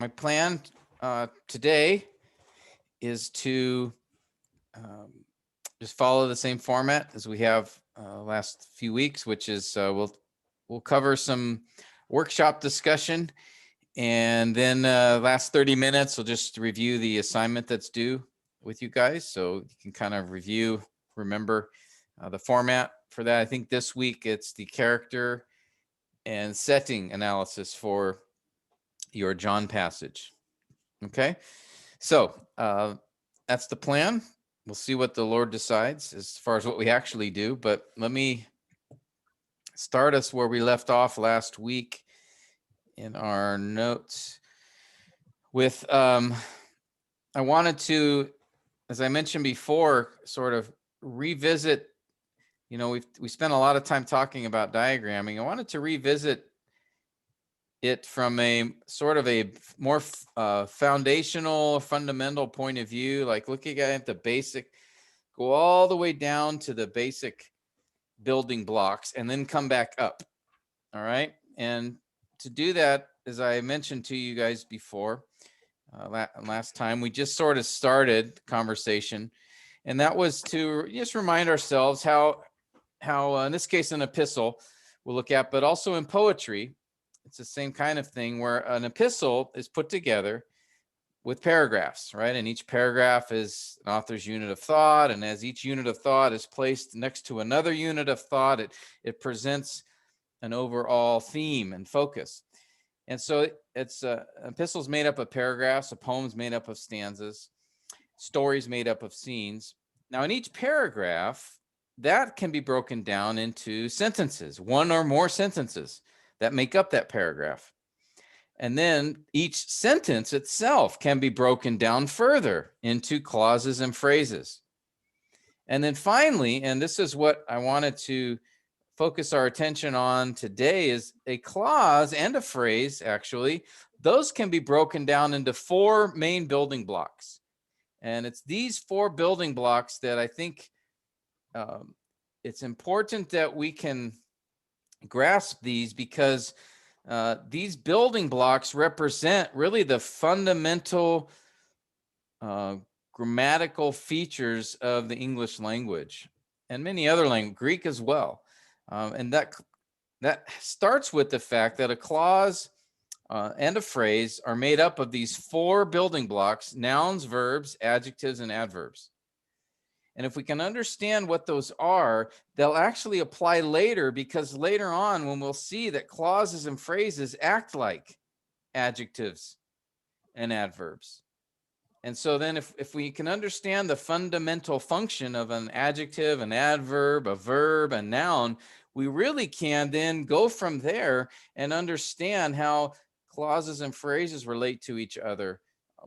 my plan today is to just follow the same format as we have last few weeks, which is we'll cover some workshop discussion, and then last 30 minutes we'll just review the assignment that's due with you guys, so you can kind of review, remember the format for that. I think this week it's the character and setting analysis for your John passage. Okay, so that's the plan. We'll see what the Lord decides as far as what we actually do, but let me start us where we left off last week in our notes with I wanted to, as I mentioned before, sort of revisit, you know, we spent a lot of time talking about diagramming. I wanted to revisit it from a sort of a more foundational, fundamental point of view, like looking at the basic, go all the way down to the basic building blocks and then come back up. All right. And to do that, as I mentioned to you guys before, last time, we just sort of started the conversation, and that was to just remind ourselves how in this case, an epistle we'll look at, but also in poetry, it's the same kind of thing where an epistle is put together with paragraphs, right? And each paragraph is an author's unit of thought. And as each unit of thought is placed next to another unit of thought, it presents an overall theme and focus. And so it's epistles made up of paragraphs, a poem's made up of stanzas, stories made up of scenes. Now in each paragraph, that can be broken down into sentences, one or more sentences that make up that paragraph. And then each sentence itself can be broken down further into clauses and phrases. And then finally, and this is what I wanted to focus our attention on today, is a clause and a phrase, actually, those can be broken down into four main building blocks. And it's these four building blocks that I think it's important that we can grasp these, because these building blocks represent really the fundamental grammatical features of the English language and many other languages, Greek as well. And that starts with the fact that a clause and a phrase are made up of these four building blocks: nouns, verbs, adjectives, and adverbs. And if we can understand what those are, they'll actually apply later, because later on, when we'll see that clauses and phrases act like adjectives and adverbs. And so then if we can understand the fundamental function of an adjective, an adverb, a verb, a noun, we really can then go from there and understand how clauses and phrases relate to each other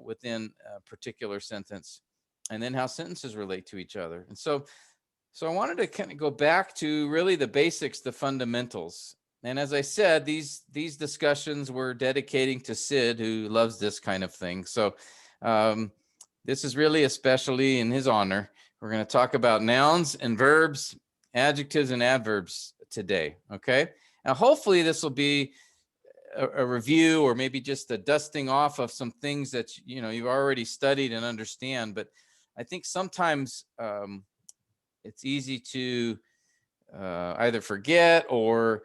within a particular sentence, and then how sentences relate to each other. And so I wanted to kind of go back to really the basics, the fundamentals. And as I said, these discussions we're dedicating to Sid, who loves this kind of thing. So this is really especially in his honor. We're going to talk about nouns and verbs, adjectives and adverbs today. Okay. Now, hopefully this will be a review, or maybe just a dusting off of some things that you've already studied and understand. But I think sometimes it's easy to either forget or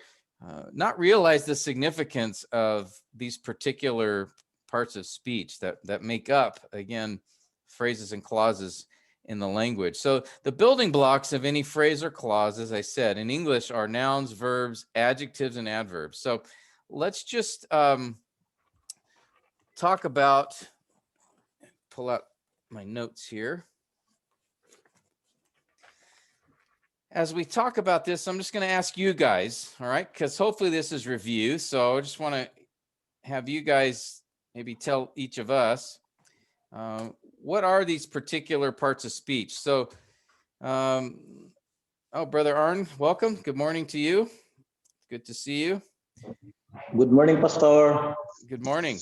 not realize the significance of these particular parts of speech that make up, again, phrases and clauses in the language. So the building blocks of any phrase or clause, as I said, in English are nouns, verbs, adjectives, and adverbs. So let's just talk about, pull out my notes here. As we talk about this, I'm just going to ask you guys, all right, because hopefully this is review. So I just want to have you guys maybe tell each of us, what are these particular parts of speech? So, oh, Brother Arn, welcome. Good morning to you. Good to see you. Good morning, Pastor. Good morning.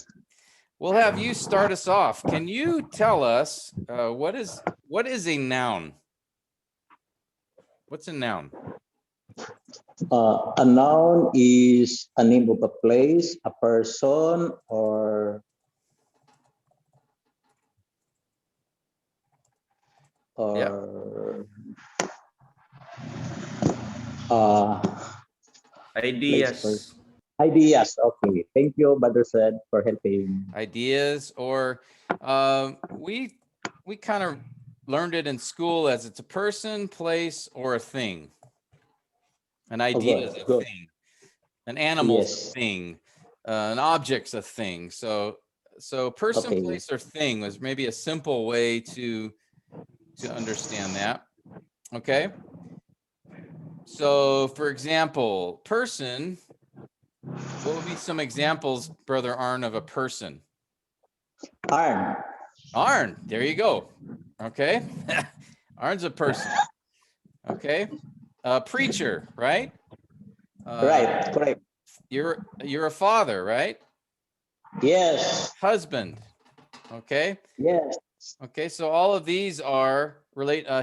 We'll have you start us off. Can you tell us what is a noun? What's a noun? A noun is a name of a place, a person, or or uh, place Ideas. ideas. Okay, thank you, Brother Said, for helping. Ideas, or we kind of learned it in school as it's a person, place, or a thing. An idea is a Good. thing. An animal's a Yes. thing. An object's a thing. So person, Okay. place, or thing was maybe a simple way to understand that. Okay. So for example, person, what would be some examples, Brother Arn, of a person? Arn. Arn, there you go. Okay. Arn's a person. Okay. Preacher, right? Right. Correct. You're a father, right? Yes. Husband. Okay. Yes. Okay. So all of these are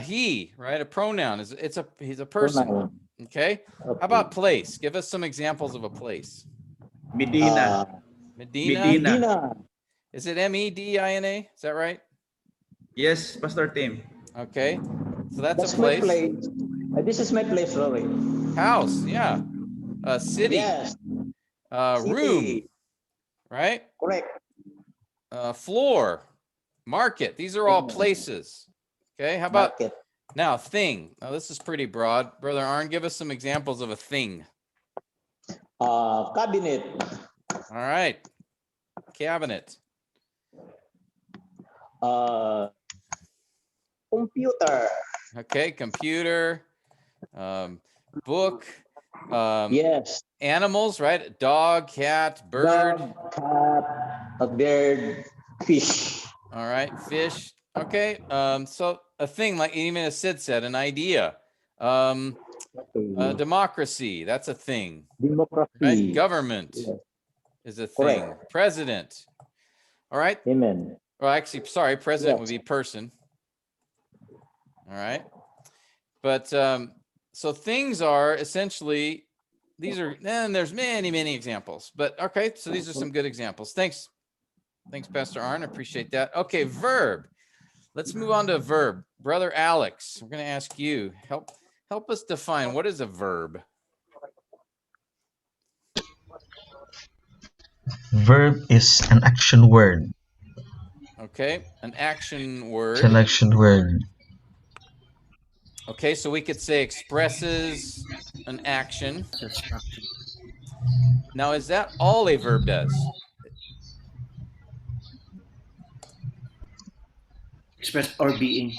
he, right? A pronoun is he's a person. Pronoun. Okay. How about place? Give us some examples of a place. Medina. Medina. Medina. Is it Medina? Is that right? Yes, Pastor Tim. Okay. So that's a my place. place. This is my place, sorry. House, yeah. City. Yes. Room, City. right? Correct. Floor, market. These are all places. Okay. How about Market. now thing? Now this is pretty broad. Brother Arn, give us some examples of a thing. Cabinet. All right. Cabinet. Computer. Okay. Computer. Book. Yes. Animals, right? Dog, cat, bird. Dog, cat, a bird, fish. All right. Fish. Okay. So a thing, like even as Sid said, an idea. Democracy, that's a thing. Democracy. Right? Government is a thing. Correct. President. All right. Amen. Well, actually, sorry, president would be person. All right. But so things are essentially, these are, and there's many examples. But okay, so these are some good examples. Thanks, Pastor Arn. I appreciate that. Okay, verb. Let's move on to a verb. Brother Alex, we're going to ask you, help us define what is a verb. Verb is an action word. Okay, an action word. It's an action word. Okay, so we could say expresses an action. Now, is that all a verb does? Express or being.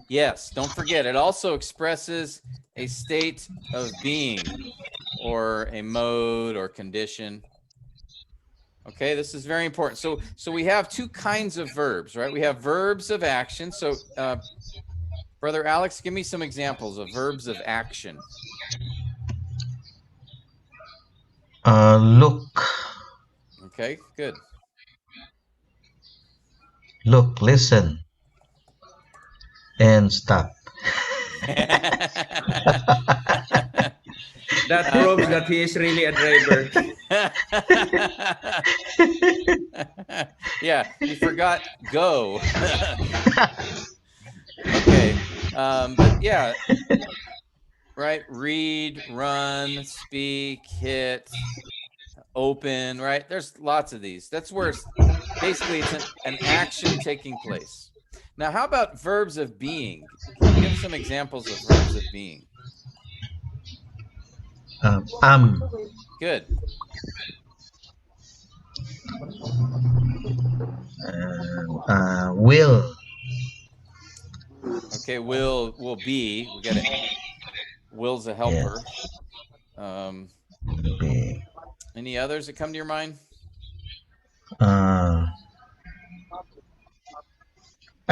Yes, don't forget, it also expresses a state of being or a mode or condition. Okay, this is very important. So we have two kinds of verbs, right? We have verbs of action. So, Brother Alex, give me some examples of verbs of action. Look. Okay, good. Look, listen, and stop. That proves that he is really a driver. Yeah, you forgot go. Okay, but yeah, right? Read, run, speak, hit, open, right? There's lots of these. That's where basically it's an action taking place. Now, how about verbs of being? Can you give some examples of verbs of being? Good. Will. Okay, will be. We got it. Will's a helper. Be. Any others that come to your mind? I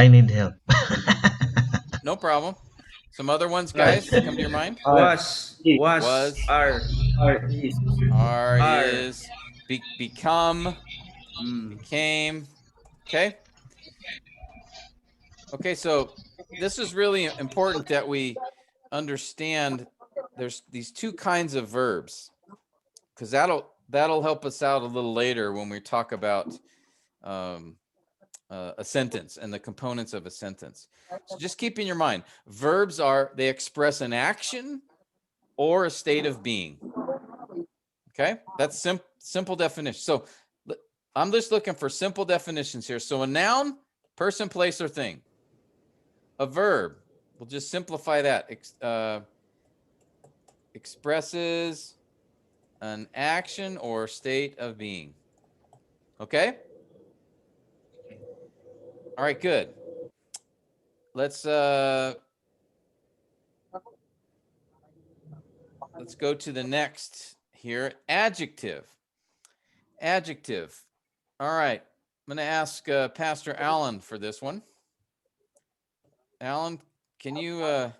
need help. No problem. Some other ones, guys, that come to your mind? Was, are, is, become, became. Okay. Okay, so this is really important that we understand there's these two kinds of verbs, because that'll help us out a little later when we talk about a sentence and the components of a sentence. So just keep in your mind, verbs they express an action or a state of being. Okay, that's simple definition. So I'm just looking for simple definitions here. So a noun, person, place, or thing. A verb, we'll just simplify that. Expresses an action or state of being. Okay? All right, good. Let's go to the next here. Adjective. Adjective. All right. I'm going to ask Pastor Allen for this one. Allen, can you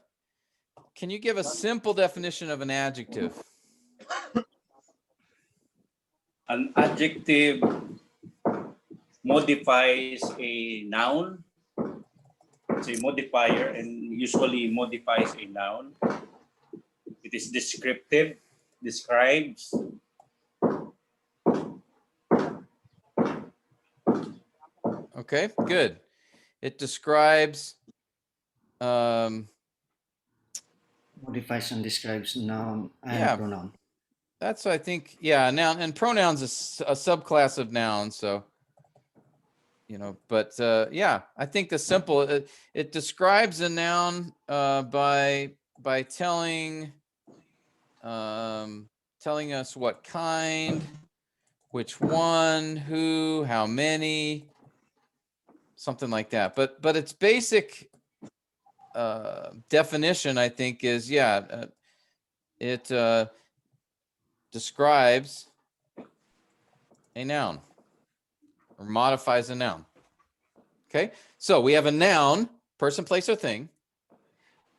give a simple definition of an adjective? An adjective modifies a noun. It's a modifier and usually modifies a noun. It is descriptive, describes. Okay, good. It describes Modifies and describes noun and Yeah. pronoun. that's, I think, yeah, noun and pronouns is a subclass of nouns. So, but yeah, I think the simple, it describes a noun by telling us what kind, which one, who, how many, something like that. But its basic definition, I think, is it describes a noun or modifies a noun. Okay, so we have a noun, person, place, or thing.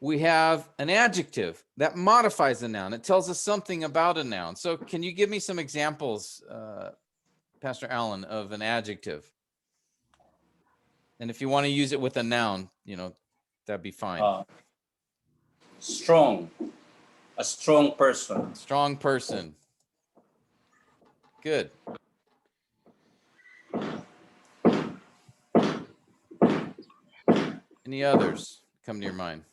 We have an adjective that modifies a noun. It tells us something about a noun. So can you give me some examples, Pastor Allen, of an adjective? And if you want to use it with a noun, that'd be fine. Strong, a strong person. Strong person. Good. Any others come to your mind?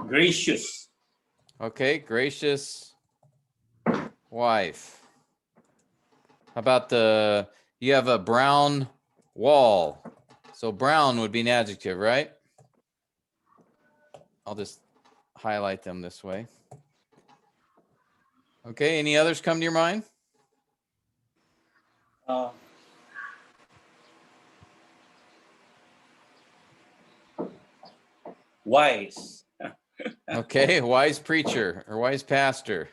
Gracious. Okay, gracious wife. How about you have a brown wall. So brown would be an adjective, right? I'll just highlight them this way. Okay, any others come to your mind? Wise. Okay, wise preacher or wise pastor.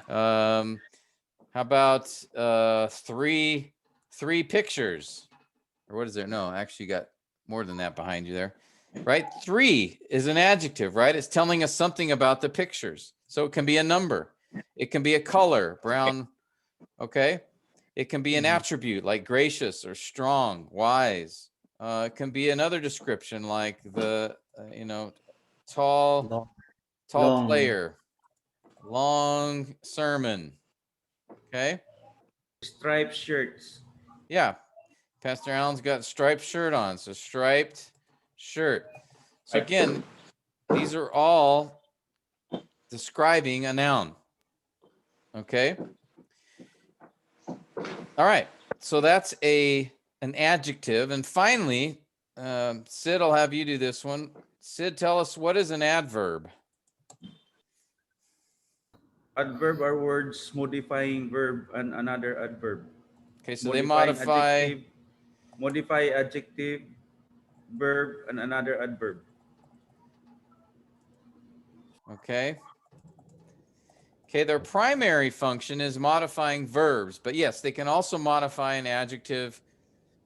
How about three pictures? Or what is there? No, actually, you got more than that behind you there, right? 3 is an adjective, right? It's telling us something about the pictures. So it can be a number. It can be a color, brown. Okay. It can be an attribute like gracious or strong, wise. It can be another description like the, tall Long. player, long sermon. Okay. Striped shirts. Yeah. Pastor Allen's got a striped shirt on. So striped shirt. So again, these are all describing a noun. Okay. All right. So that's an adjective. And finally, Sid, I'll have you do this one. Sid, tell us, what is an adverb? Adverb are words modifying verb and another adverb. Okay, so they Modifying modify adjective, verb, and another adverb. Okay. Okay, their primary function is modifying verbs, but yes, they can also modify an adjective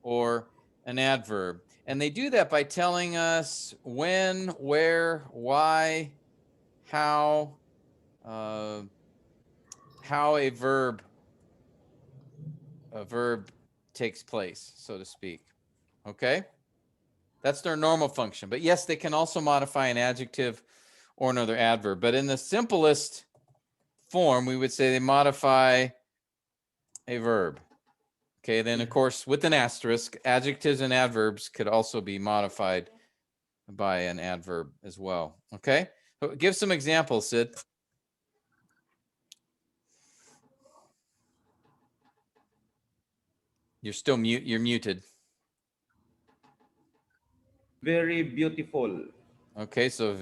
or an adverb. And they do that by telling us when, where, why, how a verb takes place, so to speak. Okay? That's their normal function. But yes, they can also modify an adjective or another adverb. But in the simplest form, we would say they modify a verb. Okay, then of course, with an asterisk, adjectives and adverbs could also be modified by an adverb as well. Okay, so give some examples, Sid. You're still mute. You're muted. Very beautiful. Okay, so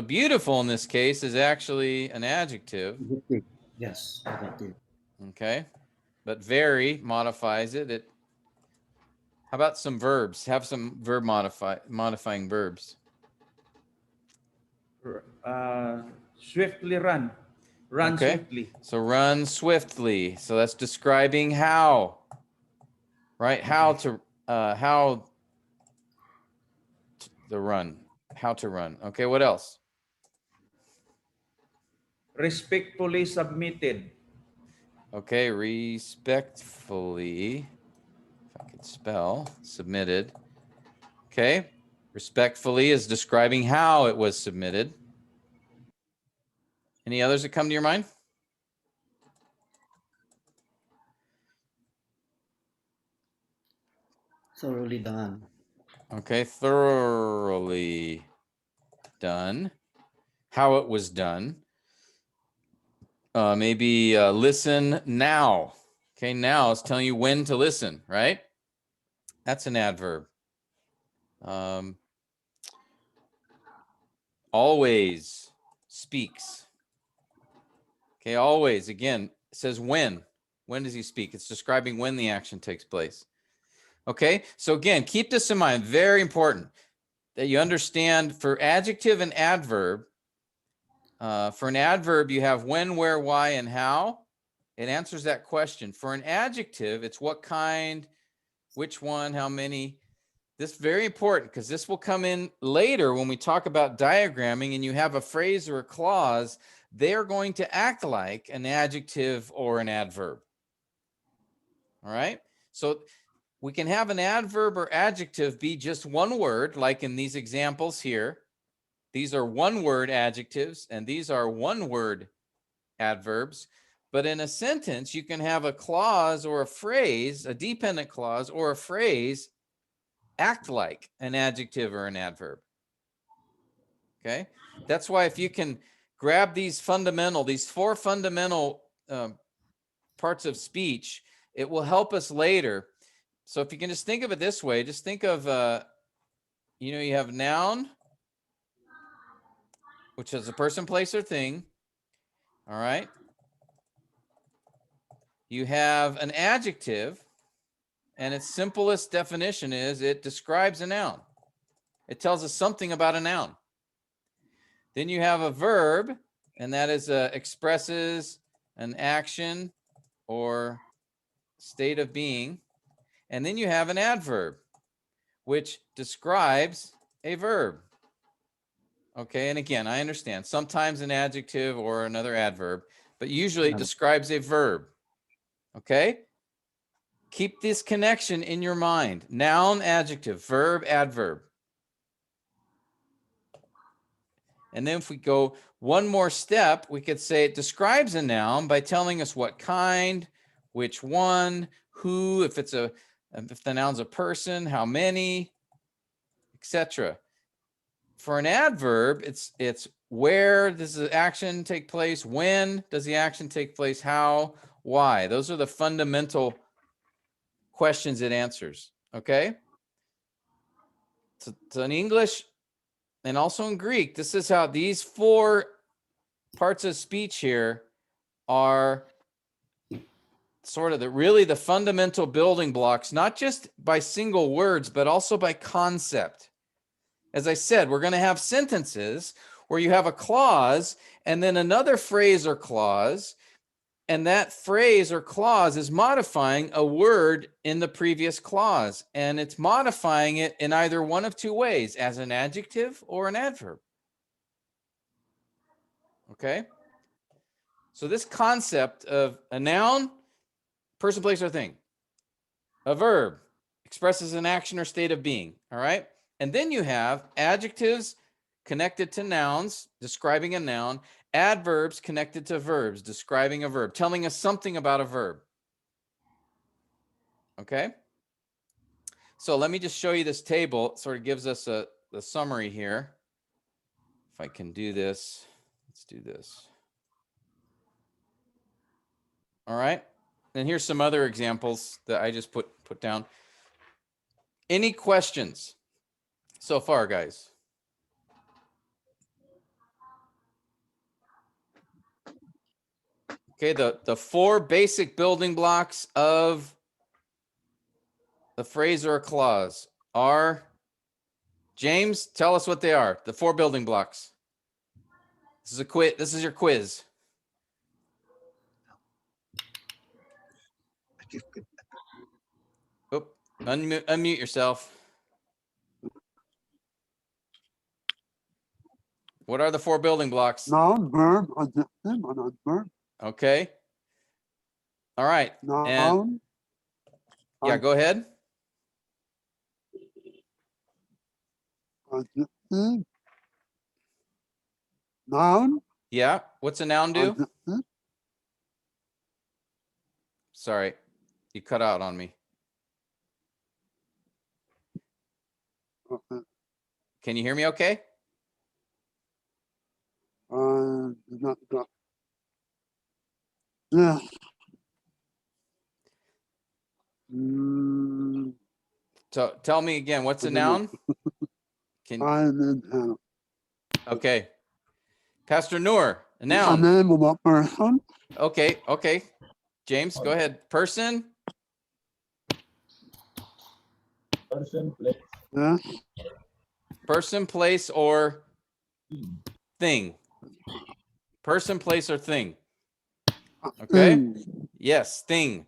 beautiful in this case is actually an adjective. Adjective. Yes, adjective. Okay, but very modifies it. How about some verbs? Have some verb modifying verbs. Swiftly run. Run Okay. swiftly. So run swiftly. So that's describing how, right? How to run. How to run. Okay, what else? Respectfully submitted. Okay, respectfully, if I could spell, submitted. Okay, respectfully is describing how it was submitted. Any others that come to your mind? Thoroughly done. Okay, thoroughly done. How it was done. Maybe listen now. Okay, now it's telling you when to listen, right? That's an adverb. Always speaks. Okay, always, again, it says when. When does he speak? It's describing when the action takes place. Okay, so again, keep this in mind. Very important that you understand for adjective and adverb. For an adverb, you have when, where, why, and how. It answers that question. For an adjective, it's what kind, which one, how many. This is very important because this will come in later when we talk about diagramming and you have a phrase or a clause. They're going to act like an adjective or an adverb. All right. So we can have an adverb or adjective be just one word, like in these examples here. These are one word adjectives and these are one word adverbs. But in a sentence, you can have a clause or a phrase, a dependent clause or a phrase act like an adjective or an adverb. Okay. That's why if you can grab these four fundamental parts of speech, it will help us later. So if you can just think of it this way, just think of, you have noun, which is a person, place, or thing. All right. You have an adjective, and its simplest definition is it describes a noun. It tells us something about a noun. Then you have a verb, and that is expresses an action or state of being. And then you have an adverb, which describes a verb. Okay, and again, I understand sometimes an adjective or another adverb, but usually it describes a verb. Okay, keep this connection in your mind. Noun, adjective, verb, adverb. And then if we go one more step, we could say it describes a noun by telling us what kind, which one, who, if the noun's a person, how many, etc. For an adverb, it's where does the action take place, when does the action take place, how, why. Those are the fundamental questions it answers. Okay. So in English and also in Greek, this is how these four parts of speech here are sort of really the fundamental building blocks, not just by single words, but also by concept. As I said, we're going to have sentences where you have a clause and then another phrase or clause, and that phrase or clause is modifying a word in the previous clause, and it's modifying it in either one of two ways, as an adjective or an adverb. Okay? So this concept of a noun, person, place, or thing. A verb expresses an action or state of being. All right. And then you have adjectives connected to nouns, describing a noun, adverbs connected to verbs, describing a verb, telling us something about a verb. Okay. So let me just show you this table. It sort of gives us the summary here. If I can do this, let's do this. All right. And here's some other examples that I just put down. Any questions so far, guys? Okay, the four basic building blocks of the phrase or a clause are, James, tell us what they are. The four building blocks. This is a quiz. This is your quiz. Oop, unmute yourself. What are the four building blocks? Noun, verb, adjective, and adverb. Okay. All right. Noun. Yeah, go ahead. Adjective. Noun. Yeah. What's a noun do? Adjective. Sorry, you cut out on me. Okay. Can you hear me okay? Not. Yeah. So tell me again, what's a noun? I need help. Okay. Pastor Noor, a A noun. name of a person. Okay. James, go ahead. Person, Person, place. Yes. person, place, or thing. Person, place, or thing. Okay. Thing. Yes, thing.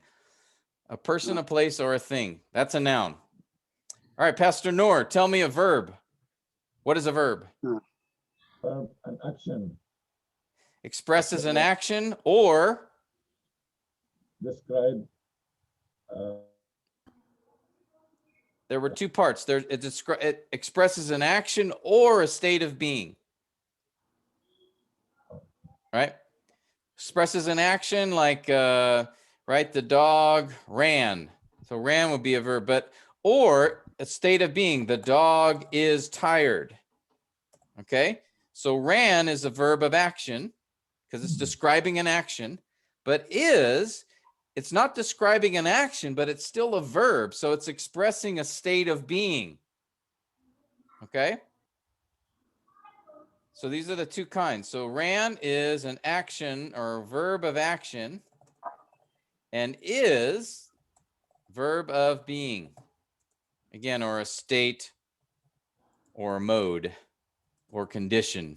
A person, a place, or a thing. That's a noun. All right, Pastor Noor, tell me a verb. What is a verb? Verb and action. Expresses an action or Describe. there were two parts. It expresses an action or a state of being. Right? Expresses an action like, right, the dog ran. So ran would be a verb, or a state of being. The dog is tired. Okay? So ran is a verb of action because it's describing an action, but it's not describing an action, but it's still a verb. So it's expressing a state of being. Okay? So these are the two kinds. So ran is an action or a verb of action, and is verb of being. Again, or a state or a mode or condition.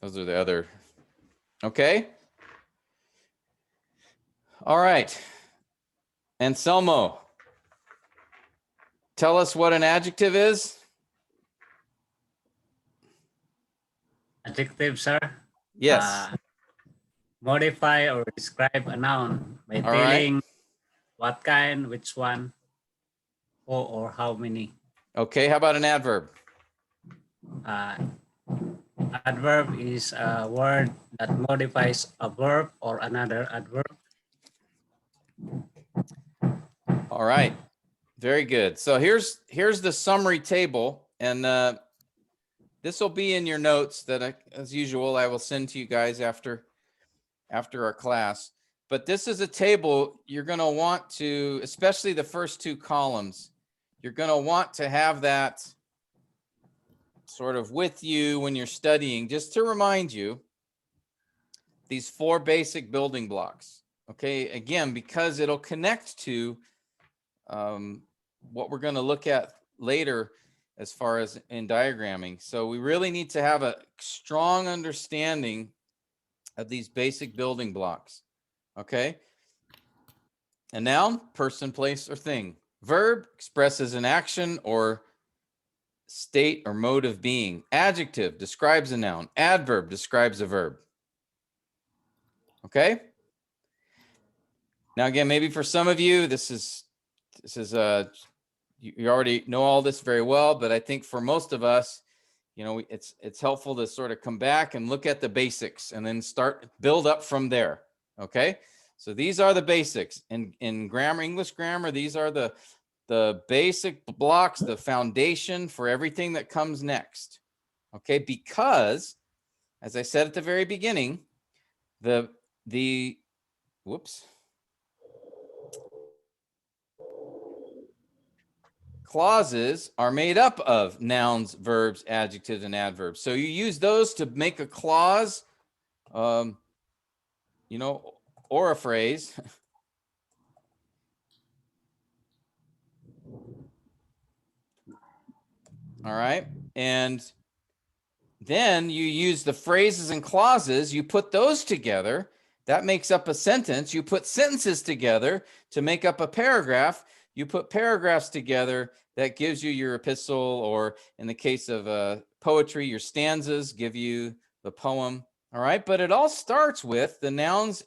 Those are the other. Okay. All right. Anselmo, tell us what an adjective is. Adjective, sir. Yes. Modify or describe a noun by All telling right. what kind, which one, or how many. Okay. How about an adverb? Adverb is a word that modifies a verb or another adverb. All right. Very good. So here's the summary table, and this will be in your notes that as usual, I will send to you guys after our class. But this is a table you're going to want to, especially the first two columns, you're going to want to have that sort of with you when you're studying, just to remind you these four basic building blocks. Okay, again, because it'll connect to what we're going to look at later as far as in diagramming. So we really need to have a strong understanding of these basic building blocks. Okay. A noun, person, place, or thing. Verb expresses an action or state or mode of being. Adjective describes a noun. Adverb describes a verb. Okay. Now, again, maybe for some of you, this is you already know all this very well, but I think for most of us, you know, it's helpful to sort of come back and look at the basics and then build up from there. Okay. So these are the basics. In grammar, English grammar, these are the basic blocks, the foundation for everything that comes next. Okay, because as I said at the very beginning, the clauses are made up of nouns, verbs, adjectives, and adverbs. So you use those to make a clause, you know, or a phrase. All right. And then you use the phrases and clauses, you put those together. That makes up a sentence. You put sentences together to make up a paragraph. You put paragraphs together. That gives you your epistle, or in the case of poetry, your stanzas give you the poem. All right. But it all starts with the nouns,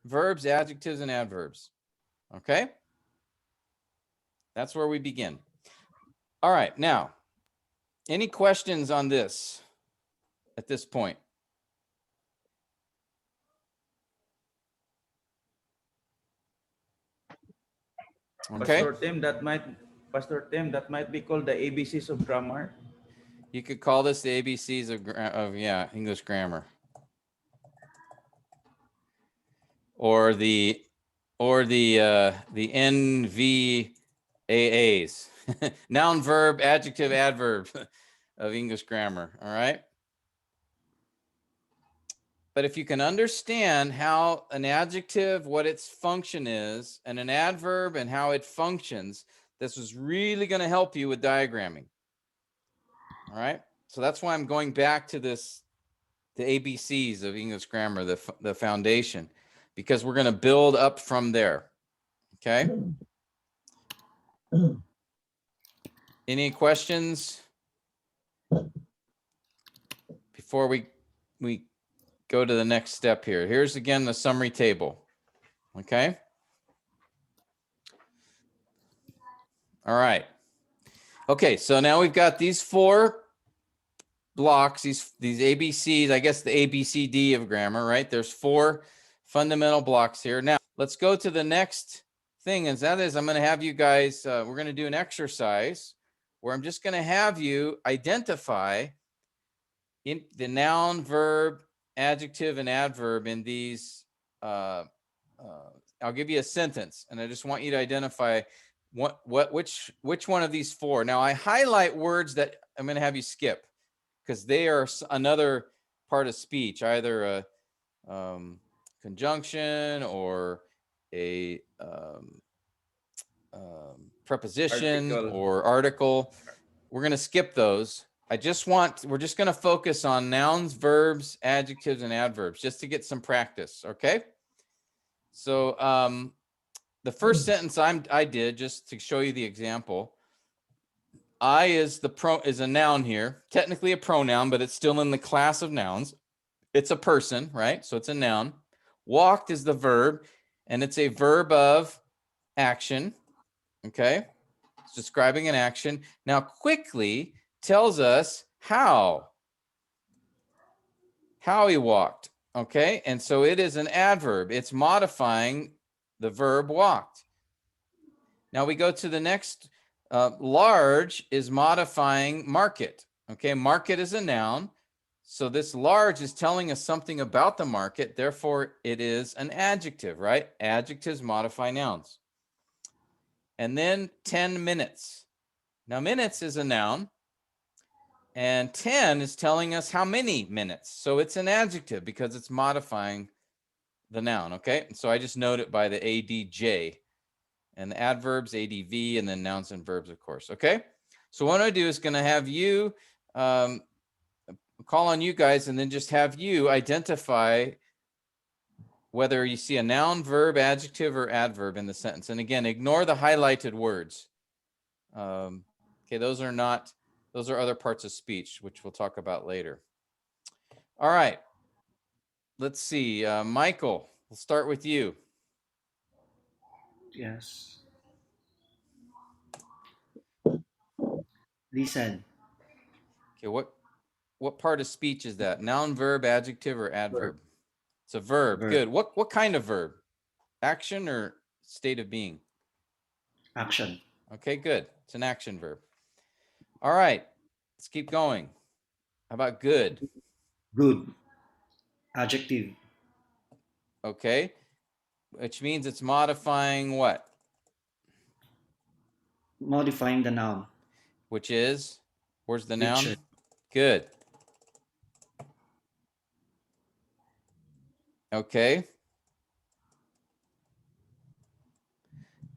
verbs, adjectives, and adverbs. Okay. That's where we begin. All right. Now, any questions on this at this point? Okay. Pastor Tim, that might be called the ABCs of grammar. You could call this the ABCs of English grammar, or the NVAAs, noun, verb, adjective, adverb of English grammar. All right. But if you can understand how an adjective, what its function is, and an adverb and how it functions, this is really going to help you with diagramming. All right. So that's why I'm going back to this, the ABCs of English grammar, the foundation, because we're going to build up from there. Okay. Any questions before we go to the next step here? Here's again the summary table. Okay. All right. Okay, so now we've got these 4 blocks, these ABCs, I guess the ABCD of grammar, right? There's 4 fundamental blocks here. Now, let's go to the next thing, and that is I'm going to have you guys, we're going to do an exercise where I'm just going to have you identify in the noun, verb, adjective, and adverb in these. I'll give you a sentence, and I just want you to identify which one of these 4. Now I highlight words that I'm going to have you skip because they are another part of speech, either a conjunction or a preposition or article. We're going to skip those. we're just going to focus on nouns, verbs, adjectives, and adverbs just to get some practice. Okay. So the first sentence I did, just to show you the example, I is a noun here, technically a pronoun, but it's still in the class of nouns. It's a person, right? So it's a noun. Walked is the verb, and it's a verb of action. Okay. It's describing an action. Now, quickly tells us how he walked. Okay. And so it is an adverb. It's modifying the verb walked. Now we go to the next. Large is modifying market. Okay, market is a noun. So this large is telling us something about the market. Therefore, it is an adjective, right? Adjectives modify nouns. And then 10 minutes. Now minutes is a noun. And 10 is telling us how many minutes. So it's an adjective because it's modifying the noun. Okay, so I just note it by the ADJ. And the adverbs, ADV, and then nouns and verbs, of course. Okay. So what I do is going to have you call on you guys, and then just have you identify whether you see a noun, verb, adjective, or adverb in the sentence. And again, ignore the highlighted words. Okay, those are other parts of speech, which we'll talk about later. All right. Let's see. Michael, we'll start with you. Yes. Listen. Okay, what part of speech is that? Noun, verb, adjective, or adverb? It's a verb. Verb. Good. What kind of verb? action or state of being? Action. Okay, good. It's an action verb. All right, let's keep going. How about good? Good. Adjective. Okay, which means it's modifying what? Modifying the noun. Which is, where's the Which, noun? Good. Okay.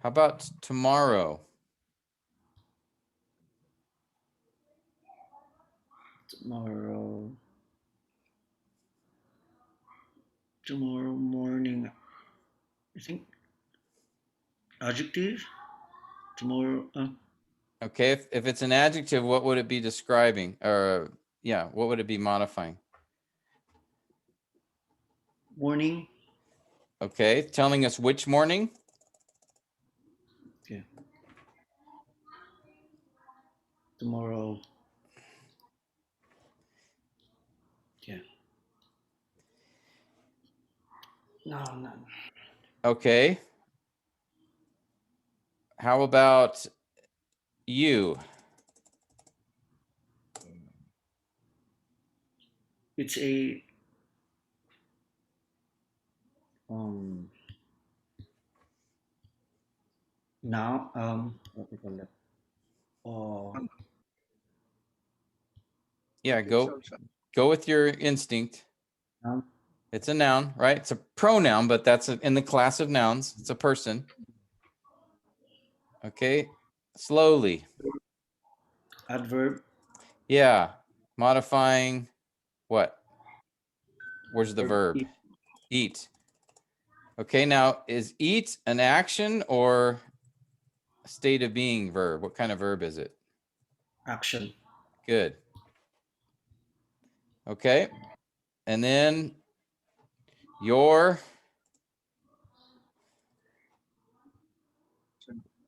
How about tomorrow? tomorrow. Tomorrow morning. I think adjective. Tomorrow. Okay, if it's an adjective, what would it be describing? Or yeah, what would it be modifying? Morning. Okay, telling us which morning? Okay. Tomorrow. Yeah. No. Okay. How about you? It's a um now what we call that? Oh, Yeah, go with your instinct. noun. It's a noun, right? It's a pronoun, but that's in the class of nouns. It's a person. Okay, slowly. Adverb. Yeah, modifying what? Where's the Verb. verb? Eat. Okay, now is eat an action or a state of being verb? What kind of verb is it? Action. Good. Okay, and then your,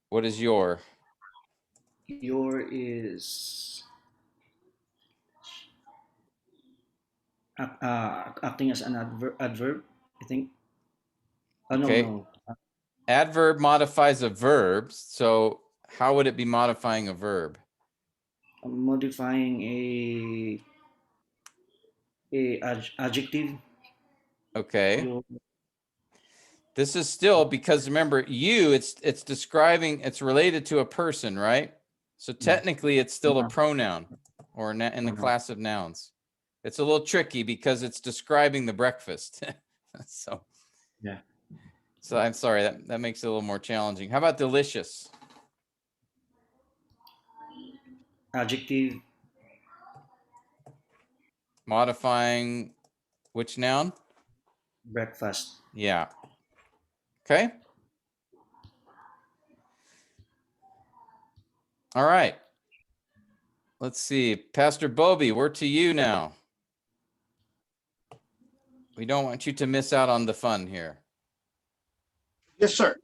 what is your? Your is acting as an adverb. I think. Oh no Okay, no. adverb modifies a verb, so how would it be modifying a verb? Modifying a adjective. Okay, Your this is still, because remember you, it's describing, it's related to a person, right? So technically it's still a pronoun or in the class of nouns. It's a little tricky because it's describing the breakfast. so yeah. so I'm sorry, that makes it a little more challenging. How about delicious? Adjective. Modifying which noun? Breakfast. Yeah. Okay. All right. Let's see. Pastor Bobby, we're to you now. We don't want you to miss out on the fun here. Yes, sir.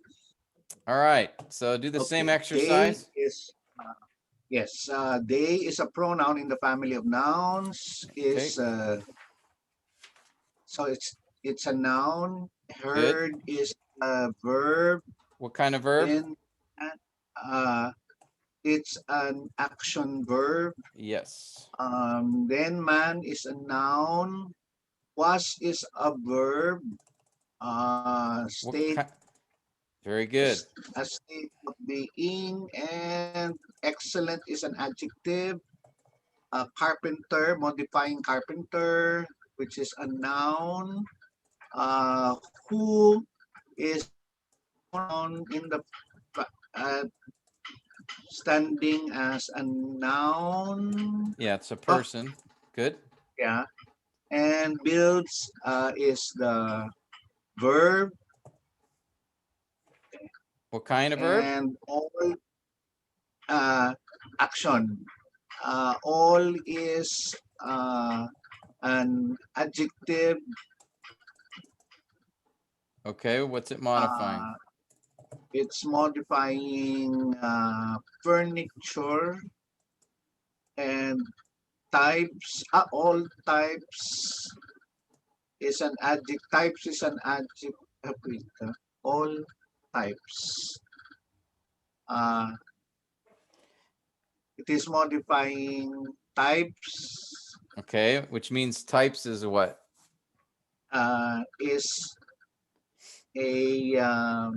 All right. So do the same Okay. exercise. They is yes. They is a pronoun in the family of nouns. Okay. Is so it's a noun. Good. Heard is a verb. What kind of verb? Then uh, it's an action verb. Yes. Then man is a noun. Was is a verb. What State kind? Very good. a state of being, and excellent is an adjective. Carpenter, modifying carpenter, which is a noun. Who is noun in the uh, standing as a noun. Yeah, it's a person. Good. Yeah, and builds is the verb, What kind of verb? and all action. All is an adjective. Okay. What's it modifying? Uh, it's modifying furniture, and types. All types is an adjective. Types is an adjective. all types. It is modifying types, Okay, which means types is what? is a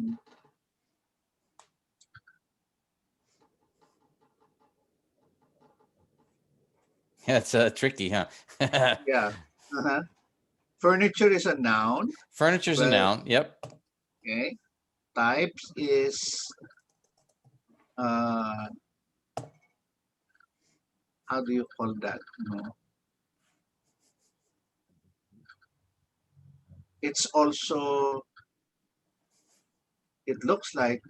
That's tricky, huh? yeah. Uh-huh. Furniture is a noun. Furniture's a Well, noun. Yep. okay. Types is uh, how do you call that? No. It's also, it looks like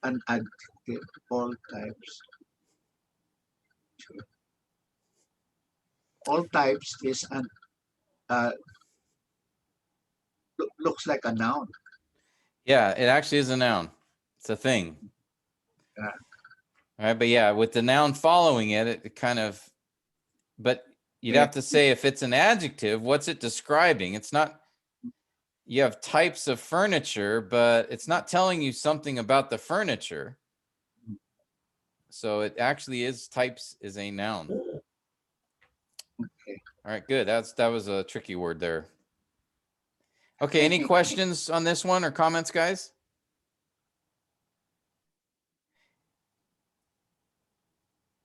an adjective. All types. All types is an uh, looks like a noun. Yeah, it actually is a noun. It's a thing. Yeah. All right, but yeah, with the noun following it, it kind of, but you'd Yeah. have to say if it's an adjective, what's it describing? It's not, you have types of furniture, but it's not telling you something about the furniture. So it actually is types is a noun. Okay. All right, good. That was a tricky word there. Okay, any questions on this one or comments, guys?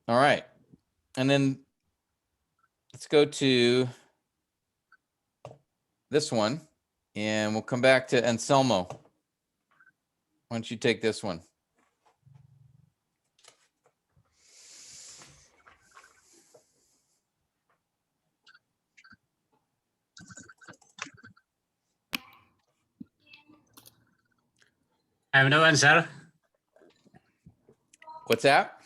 All right. And then let's go to this one and we'll come back to Anselmo. Why don't you take this one? I'm the one, sir. What's that?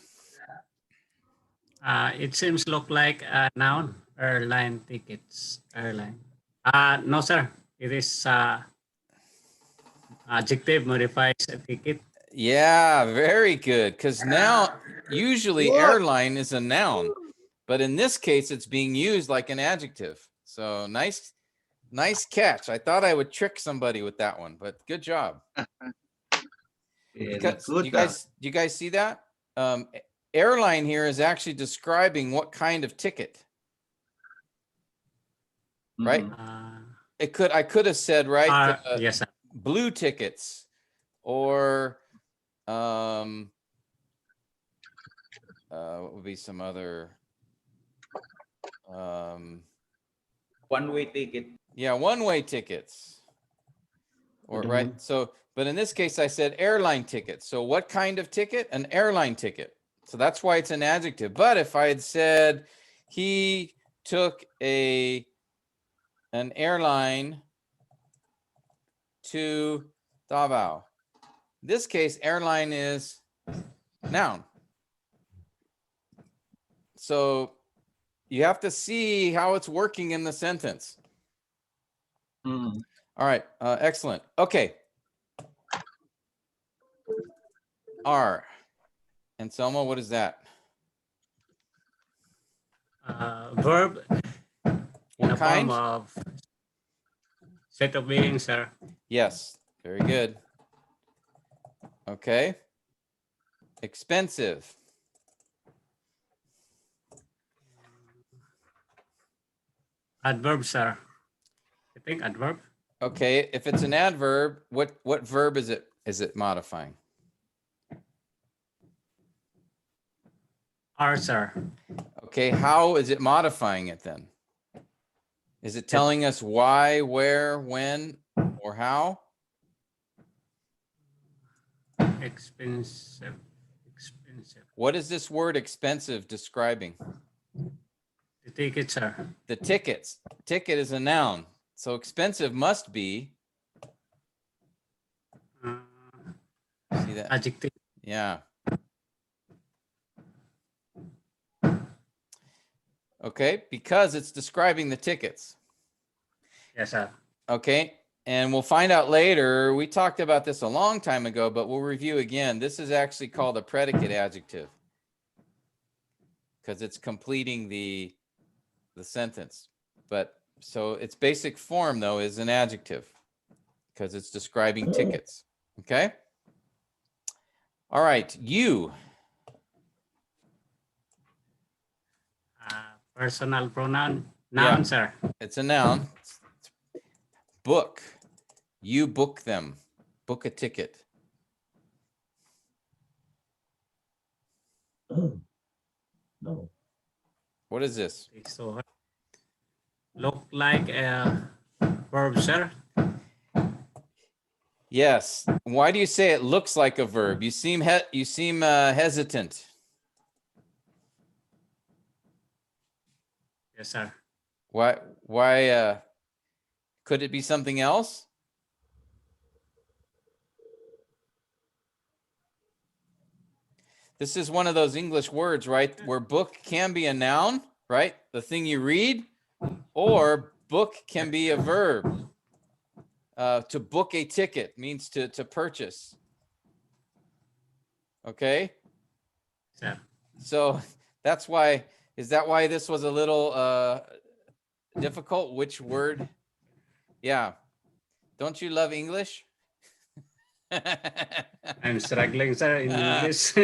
It seems look like a noun. Airline tickets. Airline. No, sir. It is adjective modifies a ticket. Yeah, very good. Because now usually What? airline is a noun, but in this case, it's being used like an adjective. So nice catch. I thought I would trick somebody with that one, but good job. Very Because good. you guys see that? Airline here is actually describing what kind of ticket, right? Mhm. I could have said, right, Yes, sir. blue tickets or what would be some other One-way ticket. yeah, one-way tickets. Or right. So, but in this case, I said airline ticket. So what kind of ticket? An airline ticket. So that's why it's an adjective. But if I had said he took an airline to Davao. This case, airline is noun. So you have to see how it's working in the sentence. Mhm. All right, excellent. Okay. R. And Selma, what is that? Verb in What the form kind? of state of being, sir. Yes, very good. Okay. Expensive. Adverb, sir. I think adverb. Okay, if it's an adverb, what verb is it modifying? Are, sir. Okay, how is it modifying it then? Is it telling us why, where, when, or how? Expensive. Expensive. What is this word expensive describing? The ticket, sir. The tickets. Ticket is a noun. So expensive must be, see that? Adjective. Yeah. Okay, because it's describing the tickets. Yes, sir. Okay, and we'll find out later. We talked about this a long time ago, but we'll review again. This is actually called a predicate adjective because it's completing the sentence. But so its basic form though is an adjective because it's describing tickets. Okay. All right. You. Personal pronoun. Yeah. Noun, sir. It's a noun. Book. You book them. Book a ticket. No. What is this? So look like a verb, sir. Yes. Why do you say it looks like a verb? You seem hesitant. Yes, sir. Why could it be something else? This is one of those English words, right? Where book can be a noun, right? The thing you read, or book can be a verb. To book a ticket means to purchase. Okay. Sir. So that's why, is that why this was a little difficult? Which word? Yeah. Don't you love English? I'm struggling, sir, in English.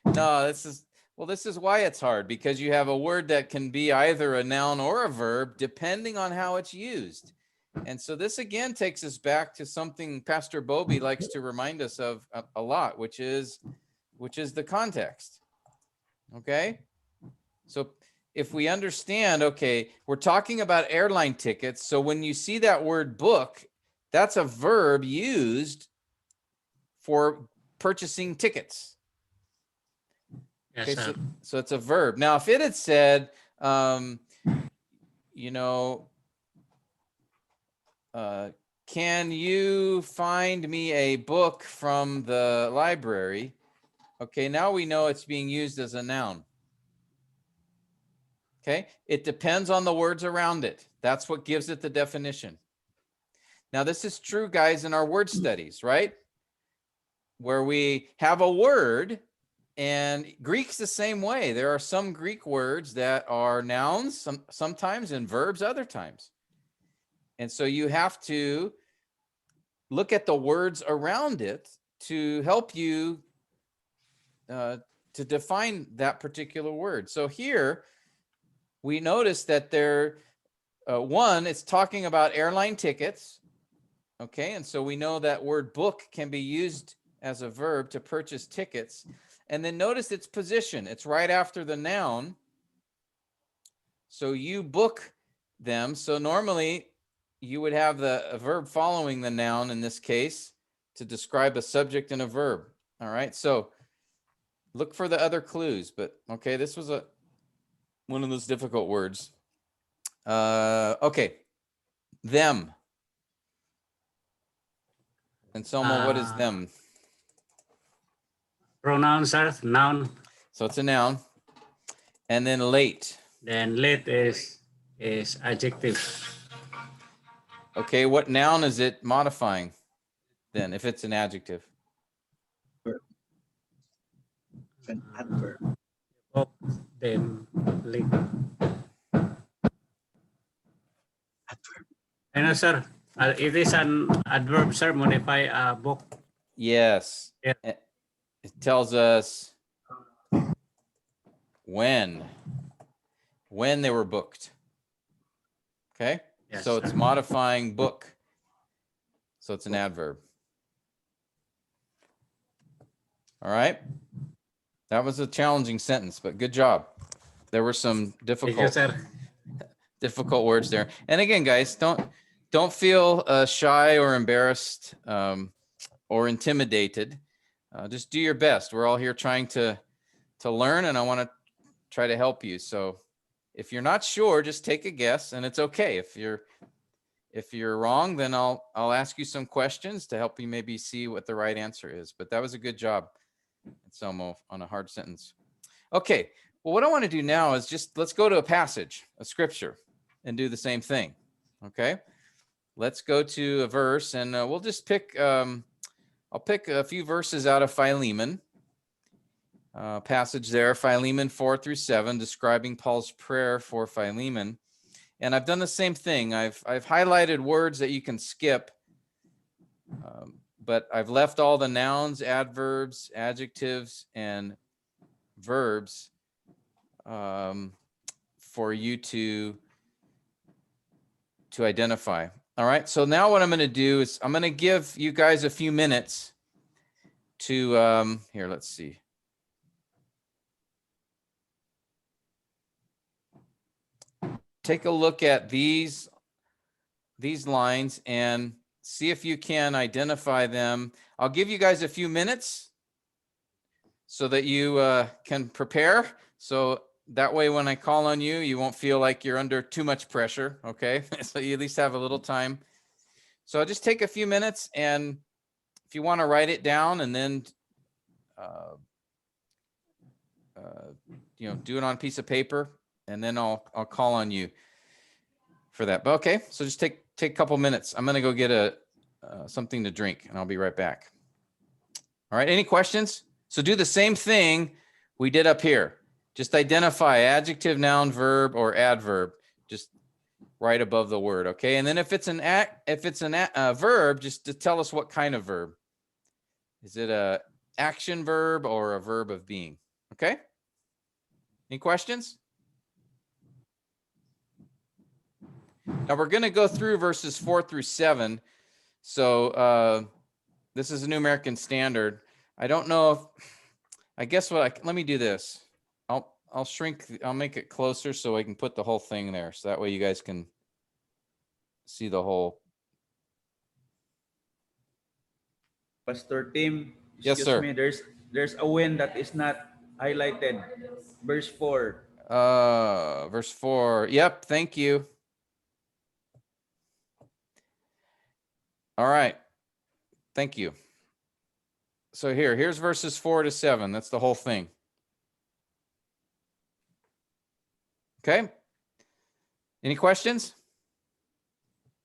No, this is why it's hard, because you have a word that can be either a noun or a verb depending on how it's used. And so this again takes us back to something Pastor Bobby likes to remind us of a lot, which is the context. Okay? So if we understand, okay, we're talking about airline tickets. So when you see that word book, that's a verb used for purchasing tickets. Yes, Okay, sir. so it's a verb. Now, if it had said, can you find me a book from the library? Okay, now we know it's being used as a noun. Okay, it depends on the words around it. That's what gives it the definition. Now, this is true, guys, in our word studies, right? Where we have a word, and Greek's the same way. There are some Greek words that are nouns sometimes and verbs other times. And so you have to look at the words around it to help you to define that particular word. So here we notice that one, it's talking about airline tickets. Okay, and so we know that word book can be used as a verb to purchase tickets. And then notice its position. It's right after the noun. So you book them. So normally you would have a verb following the noun in this case to describe a subject and a verb. All right, so look for the other clues. But okay, this was one of those difficult words. Okay, them. And Selma, what is them? Pronoun, sir. Noun. So it's a noun. And then late. Then late is adjective. Okay, what noun is it modifying then, if it's an adjective? It's an adverb. Book them late. I know, sir. It is an adverb, sir. Modify a book. Yes. Yeah. It tells us when they were booked. Okay. Yes, so it's sir. modifying book. So it's an adverb. All right. That was a challenging sentence, but good job. There were some Thank you, sir. difficult words there. And again, guys, don't feel shy or embarrassed or intimidated. Just do your best. We're all here trying to learn, and I want to try to help you. So if you're not sure, just take a guess, and it's okay. If you're wrong, then I'll ask you some questions to help you maybe see what the right answer is. But that was a good job, Selmo, on a hard sentence. Okay. Well, what I want to do now is let's go to a passage, a scripture, and do the same thing. Okay. Let's go to a verse, and we'll just pick. I'll pick a few verses out of Philemon. Passage there, Philemon 4-7, describing Paul's prayer for Philemon. And I've done the same thing. I've highlighted words that you can skip but I've left all the nouns, adverbs, adjectives, and verbs for you to identify. All right. So now what I'm going to do is I'm going to give you guys a few minutes to here. Let's see. Take a look at these lines and see if you can identify them. I'll give you guys a few minutes so that you can prepare. So that way, when I call on you, you won't feel like you're under too much pressure. Okay. So you at least have a little time. So I'll just take a few minutes, and if you want to write it down and then, do it on a piece of paper, and then I'll call on you for that. But okay. So just take a couple minutes. I'm going to go get something to drink, and I'll be right back. All right. Any questions? So do the same thing we did up here. Just identify adjective, noun, verb, or adverb, just right above the word. Okay. And then if it's a verb, just to tell us what kind of verb. Is it a action verb or a verb of being? Okay. Any questions? Now we're going to go through verses 4 through 7. So this is a New American Standard. I don't know if, I guess let me do this. I'll make it closer so I can put the whole thing there. So that way you guys can see the whole. Pastor Tim, Yes, excuse sir. me, there's a when that is not highlighted. Verse 4. Verse 4. Yep. Thank you. All right. Thank you. So here's verses 4 to 7. That's the whole thing. Okay. Any questions?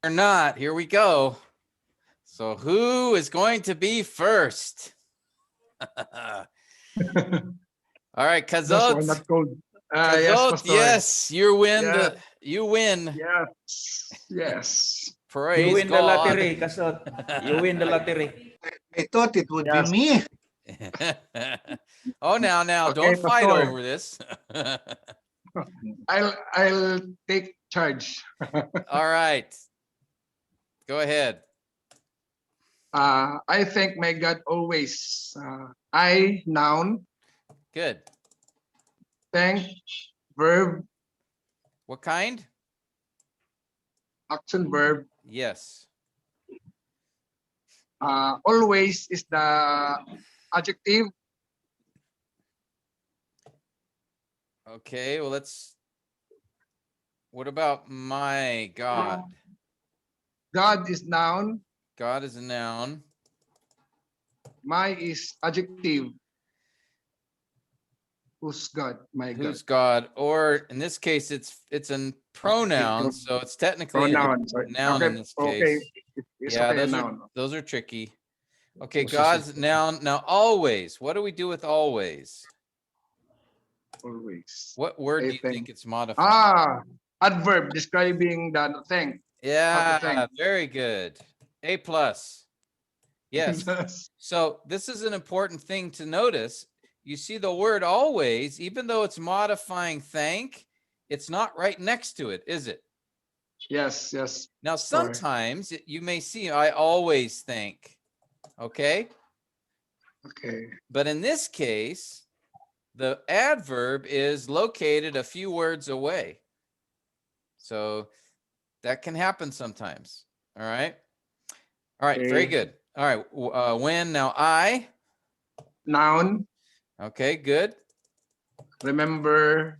Or not? Here we go. So who is going to be first? All right, Kazot. Not cold. Kazot, Yes, Pastor. yes, you win. Yeah. You win. Yes. Yes. Praise You win God. the lottery, Kasot. You win the lottery. I thought it would Yes. be me. Oh, now, Okay, don't fight Pastor. over this. I'll take charge. All right. Go ahead. I thank my God always. I, noun, Good. thank, verb, What kind? action verb. Yes. Always is the adjective. Okay, well, what about my God? God is noun. God is a noun. My is adjective. Who's God? My God. Who's God? Or in this case, it's a pronoun, so it's technically a Pronoun. Sorry. noun Okay. in this case. Okay. It's Yeah, okay. Noun. those are tricky. Okay, Position. God's noun. Now, always. What do we do with always? Always. What word I do you think. think it's modified? Adverb describing the thing. Yeah, thank. very good. A+. Yes. So this is an important thing to notice. You see the word always, even though it's modifying thank, it's not right next to it, is it? Yes, yes. Now, sometimes you may see I always thank. Okay. Okay. But in this case, the adverb is located a few words away. So that can happen sometimes. All right. All right. Okay. Very good. All right. When now I. Noun. Okay. Good. Remember.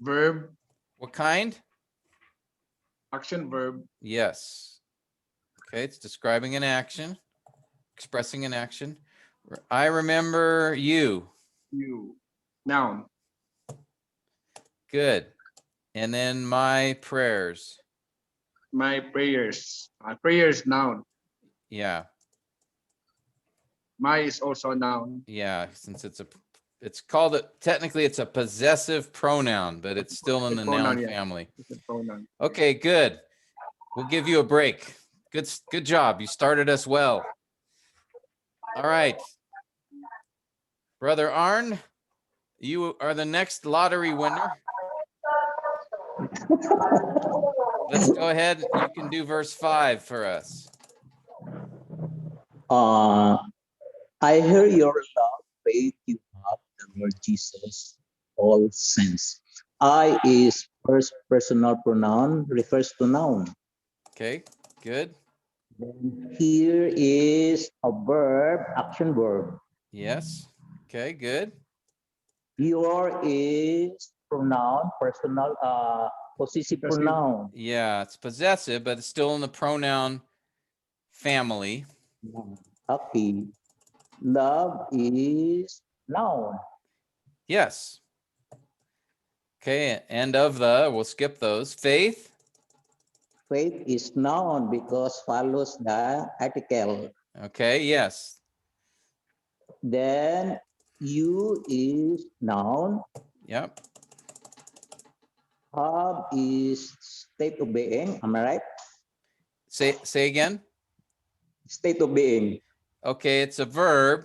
Verb. What kind? Action verb. Yes. Okay. It's describing an action, expressing an action. I remember you. You. Noun. Good. And then my prayers. My prayers. My prayers noun. Yeah. My is also noun. Yeah. Since it's called technically it's a possessive pronoun, but it's still in the noun family. It's a pronoun. Okay, good. We'll give you a break. Good job. You started us well. All right. Brother Arn, you are the next lottery winner. Let's go ahead. You can do verse 5 for us. I hear your love, faith you have, the Lord Jesus, all saints. I is first personal pronoun, refers to noun. Okay, good. Then here is a verb, action verb. Yes. Okay, good. Your is pronoun, personal, possessive pronoun. Yeah, it's possessive, but it's still in the pronoun family. Okay. Love is noun. Yes. Okay, end of the, we'll skip those. Faith. Faith is noun because follows the article. Okay, yes. Then you is noun. Yep. Have is state of being. Am I right? Say again. State of being. Okay, it's a verb.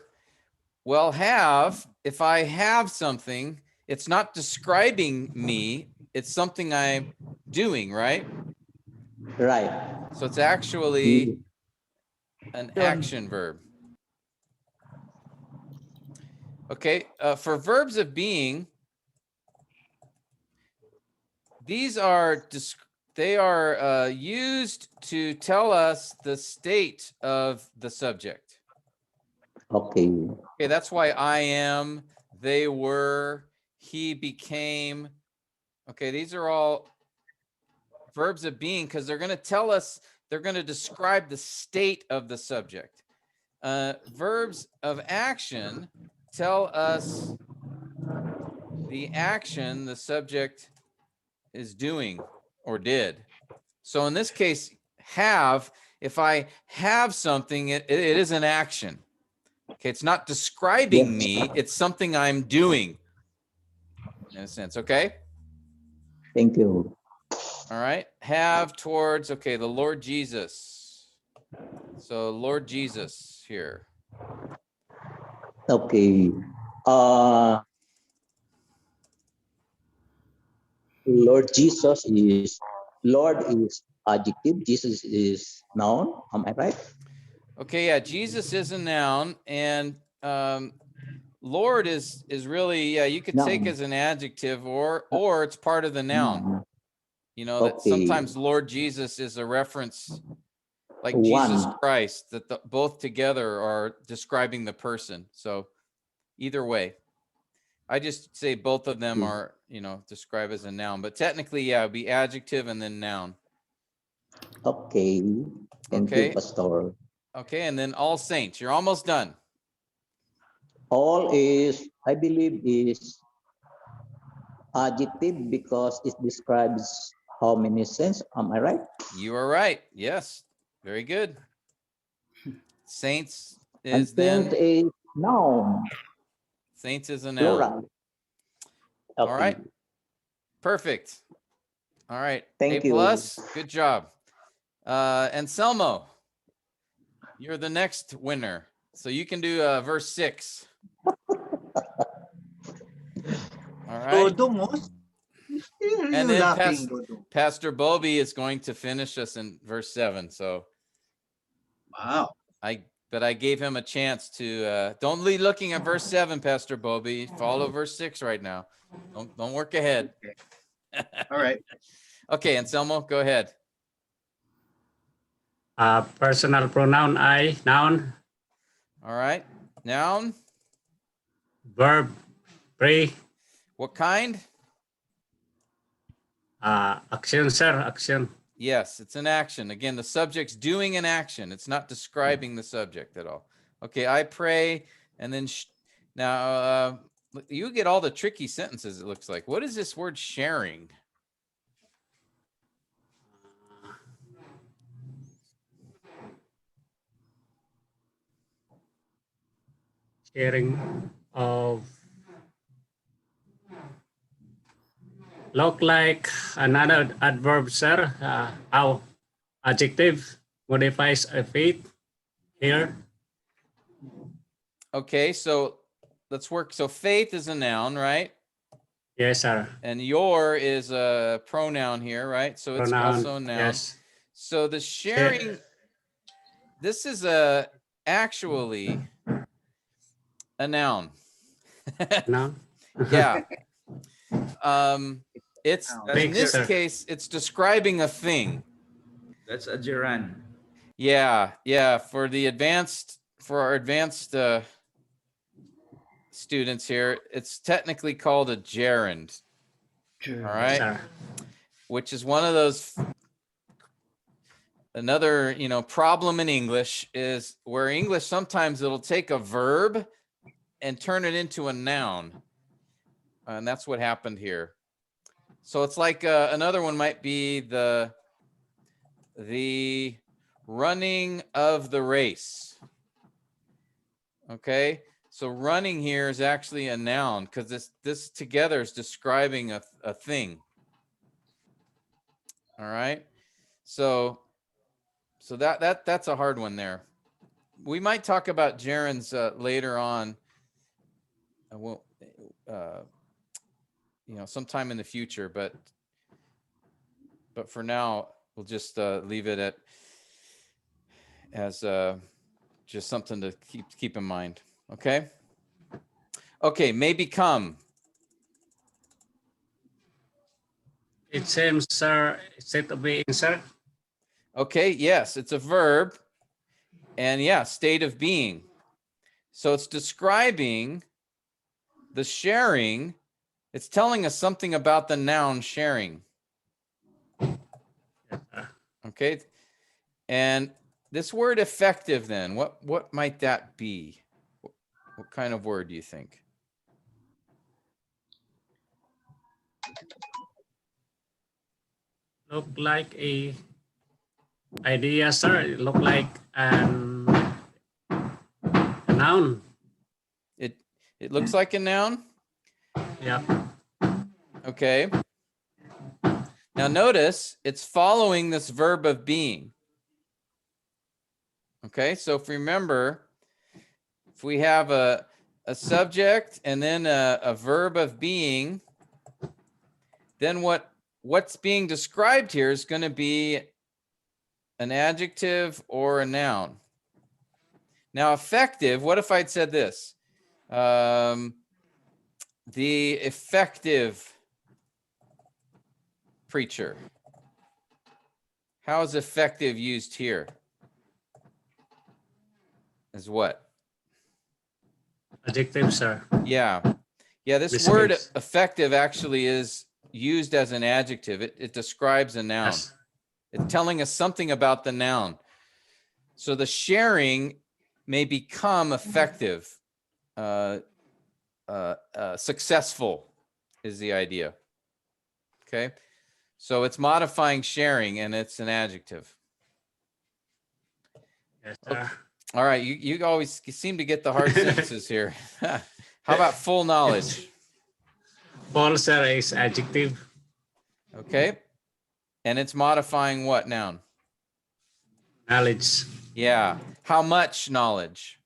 Well, have, if I have something, it's not describing me, it's something I'm doing, right? Right. So it's actually an action verb. Okay, for verbs of being, these are they are used to tell us the state of the subject. Okay. Okay, that's why I am, they were, he became. Okay, these are all verbs of being because they're going to tell us, they're going to describe the state of the subject. Verbs of action tell us the action the subject is doing or did. So in this case, have, if I have something, it is an action. Okay, it's not describing me, it's something I'm doing. In a sense, okay? Thank you. All right, have towards, okay, the Lord Jesus. So Lord Jesus here. Okay. Lord Jesus is, Lord is adjective, Jesus is noun. Am I right? Okay, yeah, Jesus is a noun, and Lord is really, yeah, you could take Noun. as an adjective or it's part of the noun. Noun. You know, that Okay. sometimes Lord Jesus is a reference like One. Jesus Christ, that both together are describing the person. So either way, I just say both of them are, you know, described as a noun, but technically, yeah, it'd be adjective and then noun. Okay. Thank Okay. you, Pastor. Okay, and then all saints, you're almost done. All is, I believe, is adjective because it describes how many saints. Am I right? You are right. Yes. Very good. Saints And is then, saints is noun, saints is a noun. plural. Okay. All right. Perfect. All right. Thank A you. plus. Good job. Anselmo, you're the next winner. So you can do verse 6. All right. And then Pastor Bobby is going to finish us in verse 7. So Wow. but I gave him a chance to don't be looking at verse 7, Pastor Bobby. Follow verse 6 right now. Don't work ahead. All right. Okay, Anselmo, go ahead. Personal pronoun I, noun. All right. Noun. Verb, pre. What kind? Action, sir, action. Yes, it's an action. Again, the subject's doing an action. It's not describing the subject at all. Okay, I pray, and then now you get all the tricky sentences, it looks like. What is this word sharing? Sharing of look like another adverb, sir. How adjective modifies a faith here. Okay, so let's work. So faith is a noun, right? Yes, sir. And your is a pronoun here, right? So it's Pronoun. also a noun. Yes. So the sharing, this is actually a noun. Noun. Yeah. It's That's in this sir. case, it's describing a thing. That's a gerund. Yeah, yeah. For our advanced students here, it's technically called a gerund. All right, Sir. which is one of those. Another, problem in English is where English sometimes it'll take a verb and turn it into a noun, and that's what happened here. So it's like another one might be the running of the race. Okay, so running here is actually a noun because this together is describing a thing. All right, so that's a hard one there. We might talk about gerunds later on. I won't, sometime in the future, but for now we'll just leave it as just something to keep in mind. Okay. Okay. May become. It seems, sir, state of being, sir. Okay. Yes, it's a verb, and yeah, state of being. So it's describing the sharing. It's telling us something about the noun sharing. Okay. And this word effective, then, what might that be? What kind of word do you think? Look like a idea, sir. It look like a noun. It looks like a noun. Yeah. Okay. Now notice it's following this verb of being. Okay, so if we remember, if we have a subject and then a verb of being, then what's being described here is going to be an adjective or a noun. Now effective, what if I'd said this? The effective preacher. How is effective used here? As what? Adjective, sir. Yeah. Yeah, this This word is- effective actually is used as an adjective. It describes a noun. Yes. It's telling us something about the noun. So the sharing may become effective. Successful is the idea. Okay. So it's modifying sharing and it's an adjective. Yes, sir. All right. You always seem to get the hard sentences here. How about full knowledge? Full, sir, is adjective. Okay. And it's modifying what noun? Knowledge. Yeah. How much knowledge?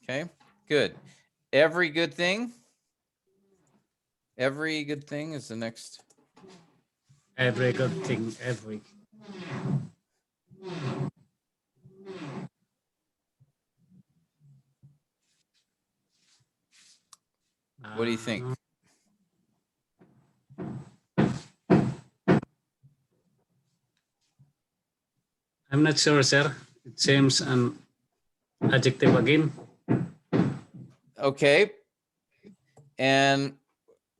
Okay. Good. Every good thing. Every good thing is the next. Every good thing. Every. What do you think? I'm not sure, sir. It seems an adjective again. Okay. And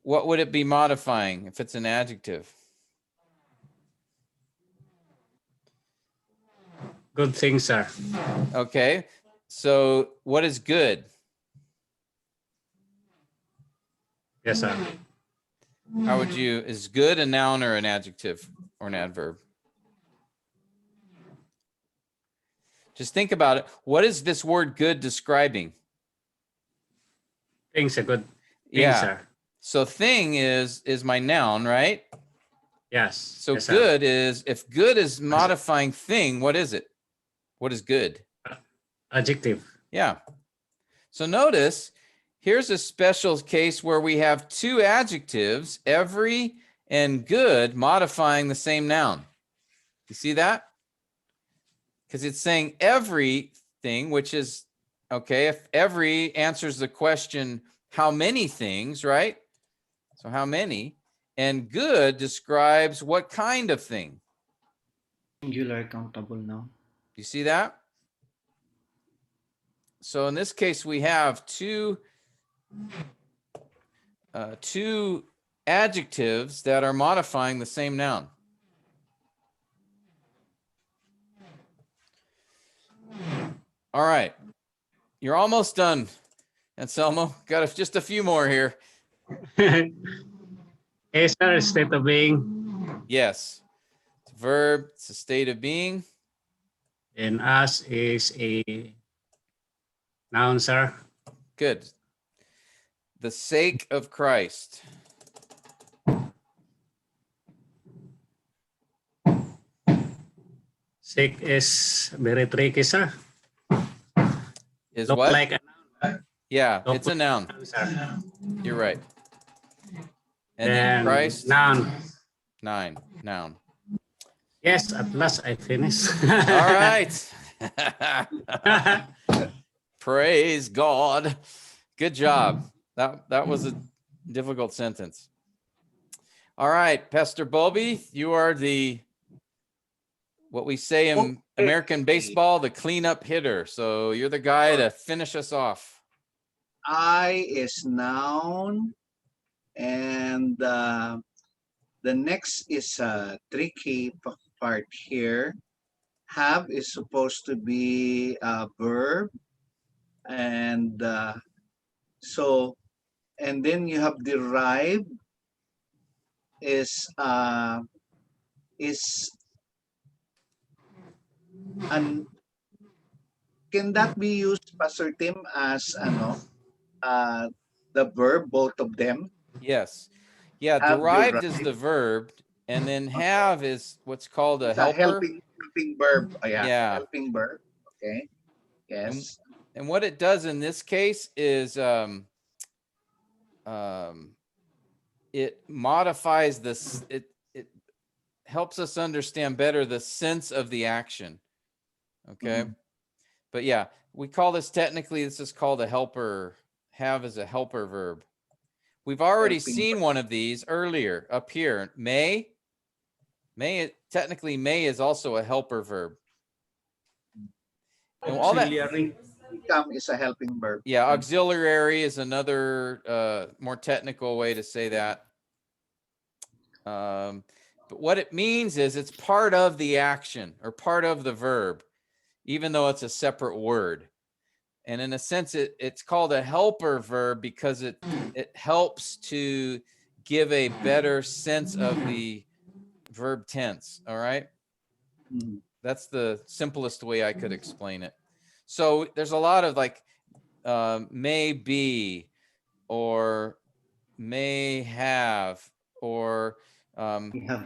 what would it be modifying if it's an adjective? Good thing, sir. Okay. So what is good? Yes, sir. How would you, is good a noun or an adjective or an adverb? Just think about it. What is this word good describing? Thing's a good thing, Yeah. sir. So thing is my noun, right? Yes. So yes, sir. good is, if good is modifying thing, what is it? What is good? Adjective. Yeah. So notice here's a special case where we have two adjectives, every and good, modifying the same noun. You see that? Because it's saying everything, which is, okay, if every answers the question, how many things, right? So how many? And good describes what kind of thing. Singular countable noun. You see that? So in this case, we have two adjectives that are modifying the same noun. All right, you're almost done, Anselmo. Got just a few more here. Is there a state of being? Yes, it's a verb. It's a state of being. And us is a noun, sir. Good. The sake of Christ. Sick is very tricky, sir. Is Look what? like a noun. Yeah, Look it's a noun. sir. You're right. And then And Christ. noun. 9. Noun. Yes, at last I finished. All right. Praise God. Good job. That was a difficult sentence. All right, Pastor Bobby, you are what we say in American baseball, the cleanup hitter. So you're the guy to finish us off. I is noun, and the next is a tricky part here. Have is supposed to be a verb, and and then you have derive is an can that be used, Pastor Tim, as the verb, both of them? Yes. Yeah, Have derived is derived. the verb, and then have is what's called a It's a helper. helping verb. Oh, yeah, Yeah. helping verb. Okay. Yes. And what it does in this case is it modifies this, it helps us understand better the sense of the action. Okay. But yeah, we call this technically, this is called a helper. Have is a helper verb. We've already seen one of these earlier up here. May, technically may is also a helper verb. And all that, Become is a helping verb. yeah, auxiliary is another more technical way to say that. But what it means is it's part of the action or part of the verb, even though it's a separate word. And in a sense, it's called a helper verb because it helps to give a better sense of the verb tense. All right. That's the simplest way I could explain it. So there's a lot of like may be or may have or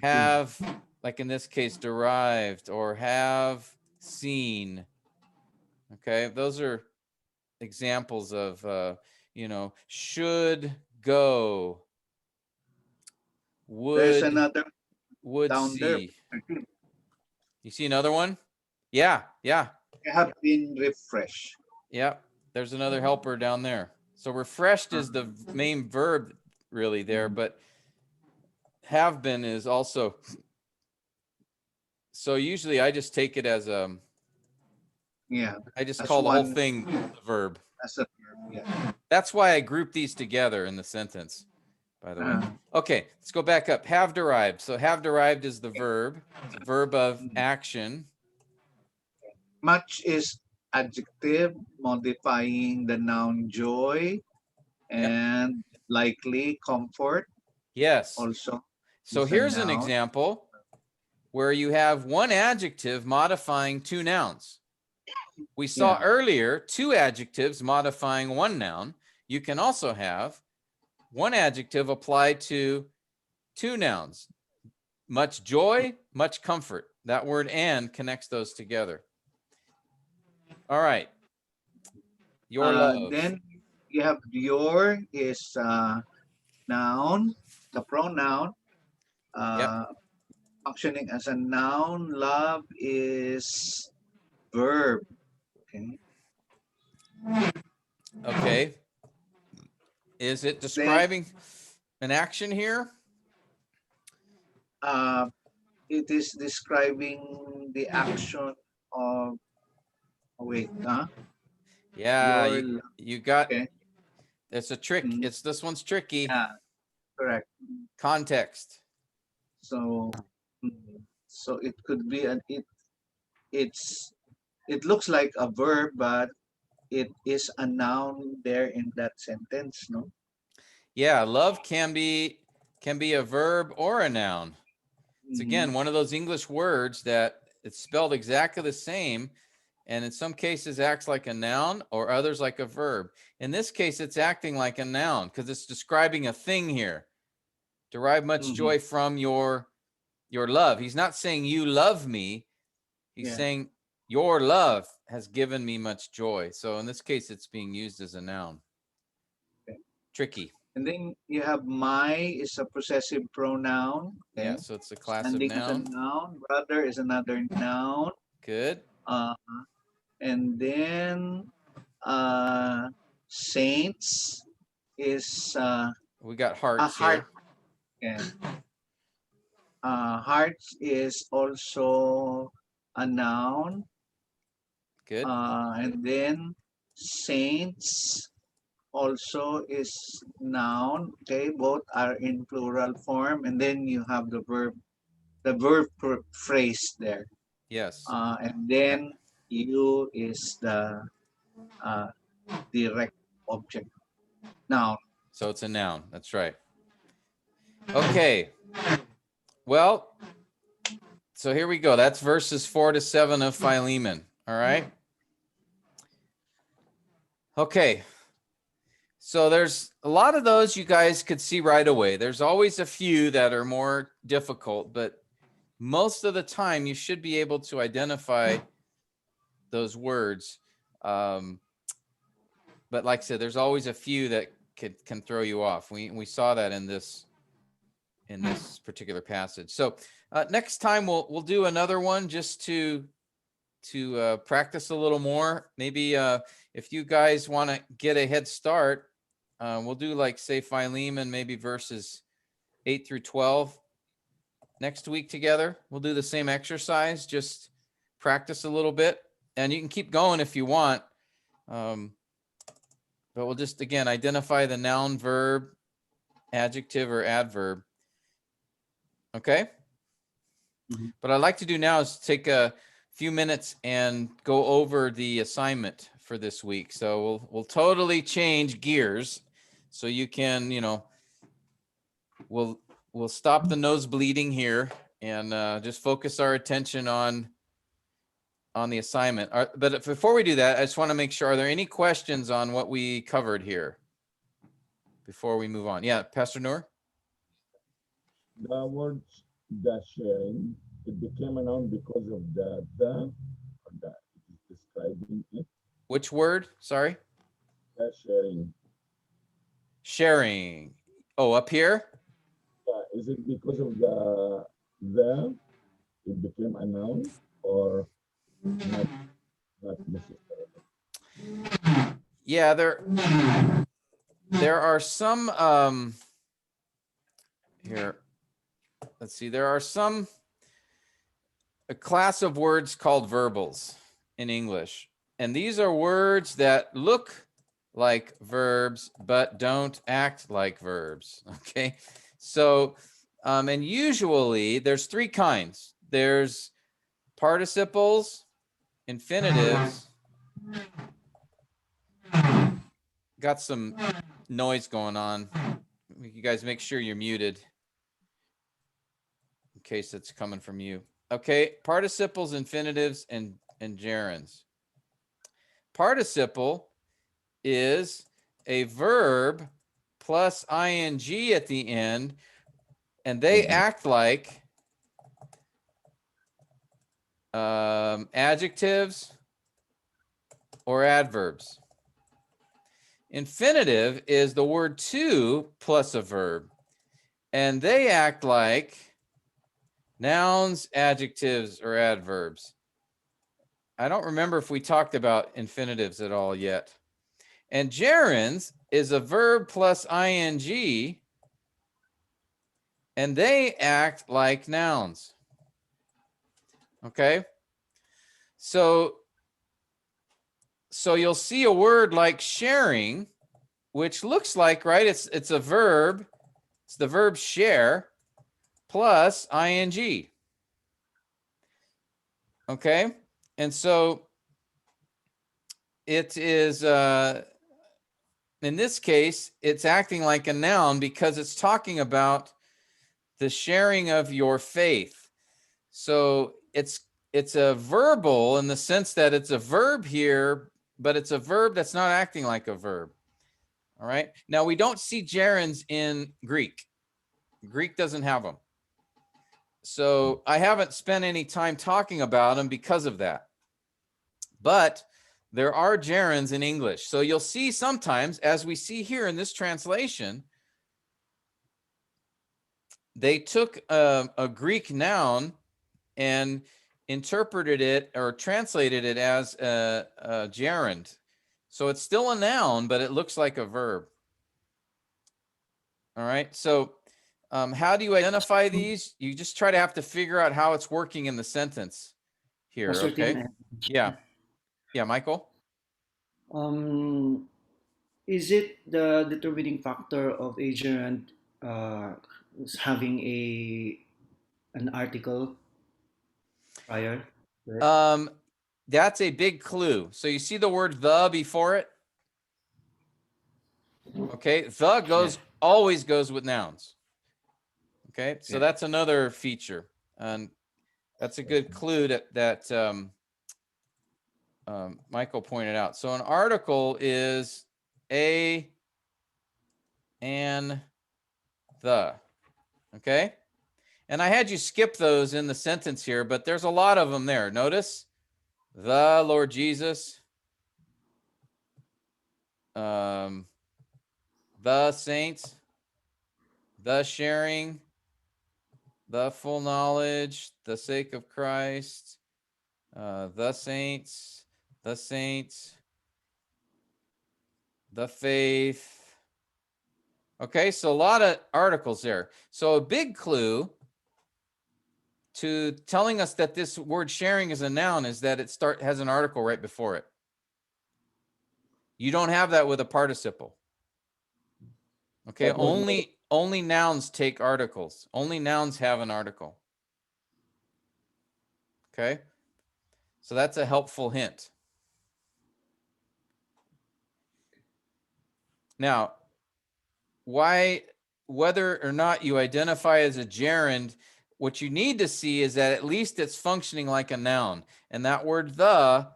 have, like in this case, derived or have seen. Okay, those are examples of, should go, There's would, another would down there. see. You see another one? Yeah. You have been refreshed. Yeah, there's another helper down there. So refreshed is the main verb really there, but have been is also. So usually I just take it as I just call the whole thing the verb. As a verb, yeah. That's why I group these together in the sentence, by the way. Okay, let's go back up. Have derived. So have derived is the verb. It's a verb of action. Much is adjective modifying the noun joy and likely comfort. Yes. Also. So here's an example where you have one adjective modifying two nouns. We saw earlier 2 adjectives modifying 1 noun. You can also have one adjective applied to 2 nouns. Much joy, much comfort. That word "and" connects those together. All right. Your love. Then you have your is noun, the pronoun. Functioning as a noun. Love is verb. Okay. Okay. Is it describing an action here? It is describing the action of. Oh, wait, Yeah, your. you got. Okay. It's a trick. Mhm. This one's tricky. Yeah, correct. Context. So, so it could be it's it looks like a verb, but it is a noun there in that sentence, no? Yeah, love can be a verb or a noun. It's Mhm. again one of those English words that it's spelled exactly the same, and in some cases acts like a noun or others like a verb. In this case, it's acting like a noun because it's describing a thing here. Derive much joy from your love. He's not saying you love me. He's saying your love has given me much joy. So in this case, it's being used as a noun. Okay. Tricky. And then you have my is a possessive pronoun. Okay. Yeah, so it's a class Standing of as a noun. noun. Brother is another noun. Good. And then saints is We got a hearts heart. here. Yeah. Hearts is also a noun. Good. And then saints also is noun. Okay, both are in plural form. And then you have the verb phrase there. Yes. And then you is the direct object noun. So it's a noun. That's right. Okay. Well, so here we go. That's verses 4 to 7 of Philemon. All right. Okay. So there's a lot of those you guys could see right away. There's always a few that are more difficult, but most of the time you should be able to identify those words. But like I said, there's always a few that can throw you off. We saw that in this particular passage. So next time we'll do another one just to practice a little more. Maybe if you guys want to get a head start, we'll do like say Philemon, maybe verses 8 through 12 next week together. We'll do the same exercise, just practice a little bit, and you can keep going if you want. But we'll just again identify the noun, verb, adjective, or adverb. Okay. What I'd like to do now is take a few minutes and go over the assignment for this week. So we'll totally change gears so you can, we'll stop the nose bleeding here and just focus our attention on the assignment. But before we do that, I just want to make sure, are there any questions on what we covered here before we move on? Yeah, Pastor Noor? The word the sharing, it became a noun because of the it is describing it. Which word? Sorry? The sharing. Sharing. Oh, up here? Yeah, is it because of the it became a noun or not necessarily? Yeah, there are some here. Let's see. There are a class of words called verbals in English. And these are words that look like verbs, but don't act like verbs. Okay. So, and usually there's three kinds. There's participles, infinitives. Got some noise going on. You guys make sure you're muted in case it's coming from you. Okay, participles, infinitives, and gerunds. Participle is a verb plus ing at the end, and they act like adjectives or adverbs. Infinitive is the word to plus a verb. And they act like nouns, adjectives, or adverbs. I don't remember if we talked about infinitives at all yet. And gerunds is a verb plus ing, and they act like nouns. Okay? So you'll see a word like sharing, which looks like, right, it's a verb. It's the verb share plus ing. Okay? And so it is, in this case, it's acting like a noun because it's talking about the sharing of your faith. So it's a verbal in the sense that it's a verb here, but it's a verb that's not acting like a verb. All right. Now we don't see gerunds in Greek. Greek doesn't have them. So I haven't spent any time talking about them because of that. But there are gerunds in English. So you'll see sometimes, as we see here in this translation, they took a Greek noun and interpreted it or translated it as a gerund. So it's still a noun, but it looks like a verb. All right. So how do you identify these? You just try to have to figure out how it's working in the sentence here. Pastor Okay. Tim, Yeah. Yeah, Michael? Is it the determining factor of a gerund having an article prior to it? That's a big clue. So you see the word the before it? Okay. The goes always goes with nouns. Okay. So that's another feature. And that's a good clue that Michael pointed out. So an article is a and the. Okay. And I had you skip those in the sentence here, but there's a lot of them there. Notice the Lord Jesus, the saints, the sharing, the full knowledge, the sake of Christ, the saints, the faith. Okay, so a lot of articles there. So a big clue to telling us that this word sharing is a noun is that it has an article right before it. You don't have that with a participle. Okay, only nouns take articles. Only nouns have an article. Okay, so that's a helpful hint. Now, whether or not you identify as a gerund, what you need to see is that at least it's functioning like a noun, and that word the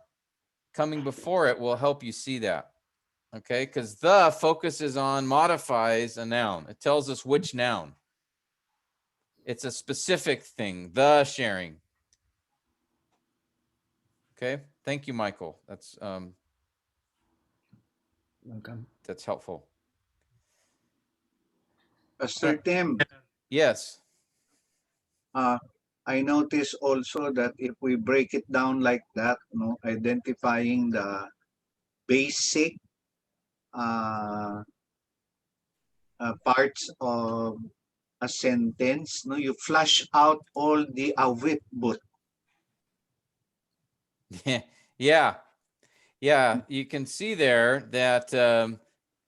coming before it will help you see that. Okay, because the focuses on, modifies a noun. It tells us which noun. It's a specific thing, the sharing. Okay, thank you, Michael. That's Welcome. that's helpful. Pastor Tim, Yes. I notice also that if we break it down like that, identifying the basic parts of a sentence, you flush out all the awit but. Yeah. You can see there that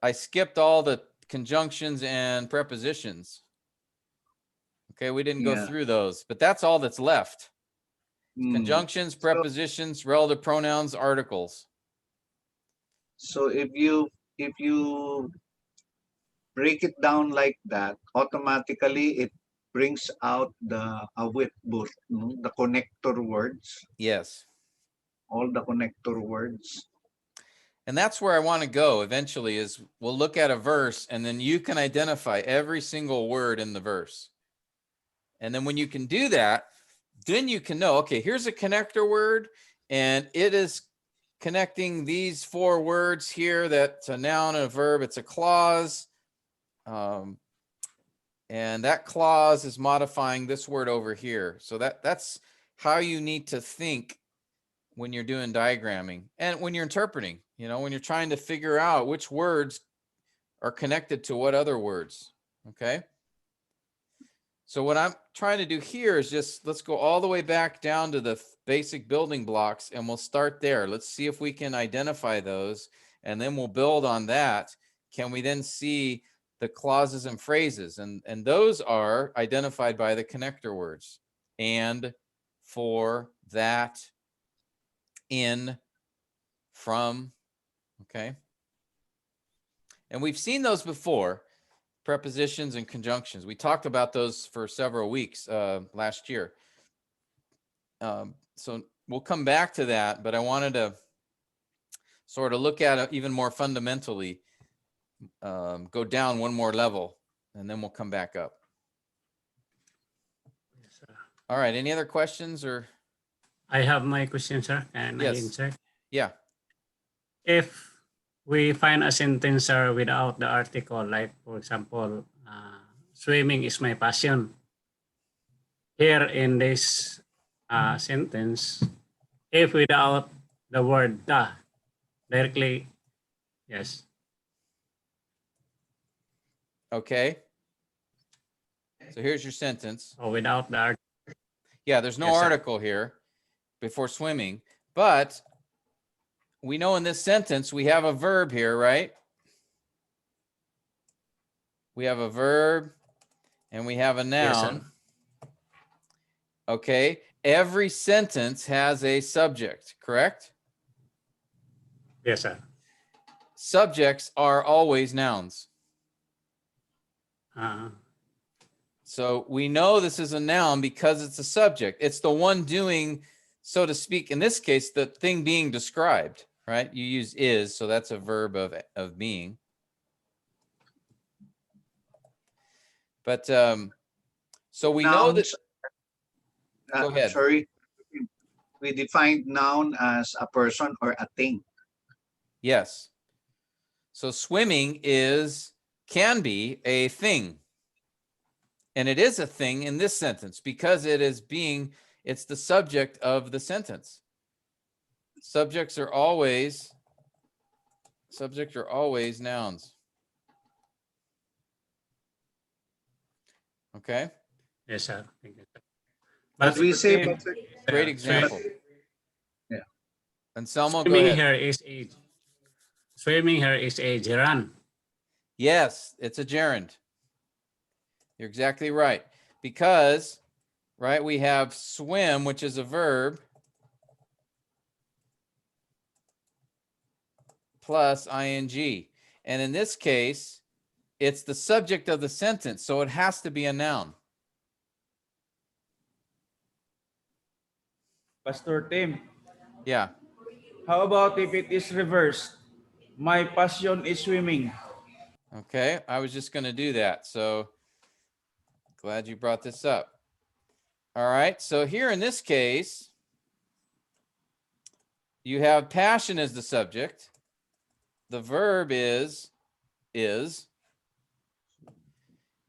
I skipped all the conjunctions and prepositions. Okay, we didn't go through those, but that's all that's left. Conjunctions, prepositions, relative pronouns, articles. So if you break it down like that, automatically it brings out the awit but, the connector words. Yes. All the connector words. And that's where I want to go eventually is we'll look at a verse and then you can identify every single word in the verse. And then when you can do that, then you can know, okay, here's a connector word and it is connecting these four words here. That's a noun and a verb. It's a clause. And that clause is modifying this word over here. So that's how you need to think when you're doing diagramming and when you're interpreting, you know, when you're trying to figure out which words are connected to what other words. Okay. So what I'm trying to do here is just, let's go all the way back down to the basic building blocks and we'll start there. Let's see if we can identify those and then we'll build on that. Can we then see the clauses and phrases? And those are identified by the connector words: and, for, that, in, from. Okay. And we've seen those before. Prepositions and conjunctions. We talked about those for several weeks last year. So we'll come back to that, but I wanted to sort of look at it even more fundamentally, go down one more level, and then we'll come back up. Yes, sir. All right. Any other questions or? I have my question, sir. Can I Yes. insert? Yeah. If we find a sentence, sir, without the article, like for example, swimming is my passion. Here in this sentence, if without the word the, directly, yes. Okay. So here's your sentence. So without the article. Yeah, there's no Yes, sir. article here before swimming, but we know in this sentence we have a verb here, right? We have a verb and we have a Yes, sir. noun. Okay. Every sentence has a subject, correct? Yes, sir. Subjects are always nouns. So we know this is a noun because it's a subject. It's the one doing, so to speak, in this case, the thing being described, right? You use is, so that's a verb of being. But so we know that. Go ahead. Sorry. We defined noun as a person or a thing. Yes. So swimming can be a thing. And it is a thing in this sentence because it's the subject of the sentence. Subjects are always nouns. Okay. Yes, sir. Thank you, sir. But we say, Great example. Yeah. Anselmo, go Swimming ahead. here is a gerund. Yes, it's a gerund. You're exactly right. Because, right, we have swim, which is a verb, plus ing. And in this case, it's the subject of the sentence, so it has to be a noun. Pastor Tim, Yeah. how about if it is reversed? My passion is swimming. Okay, I was just going to do that. So glad you brought this up. All right, so here in this case, you have passion as the subject. The verb is.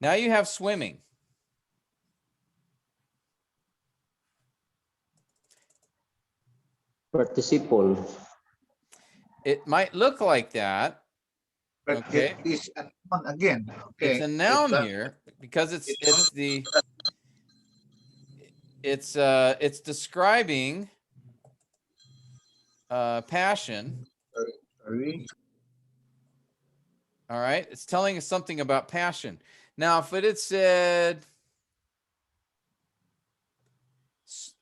Now you have swimming. Participle. It might look like that. but Okay. it is a noun again. Okay. It's a noun here because it's describing passion. Sorry. All right, it's telling us something about passion. Now, if it had said,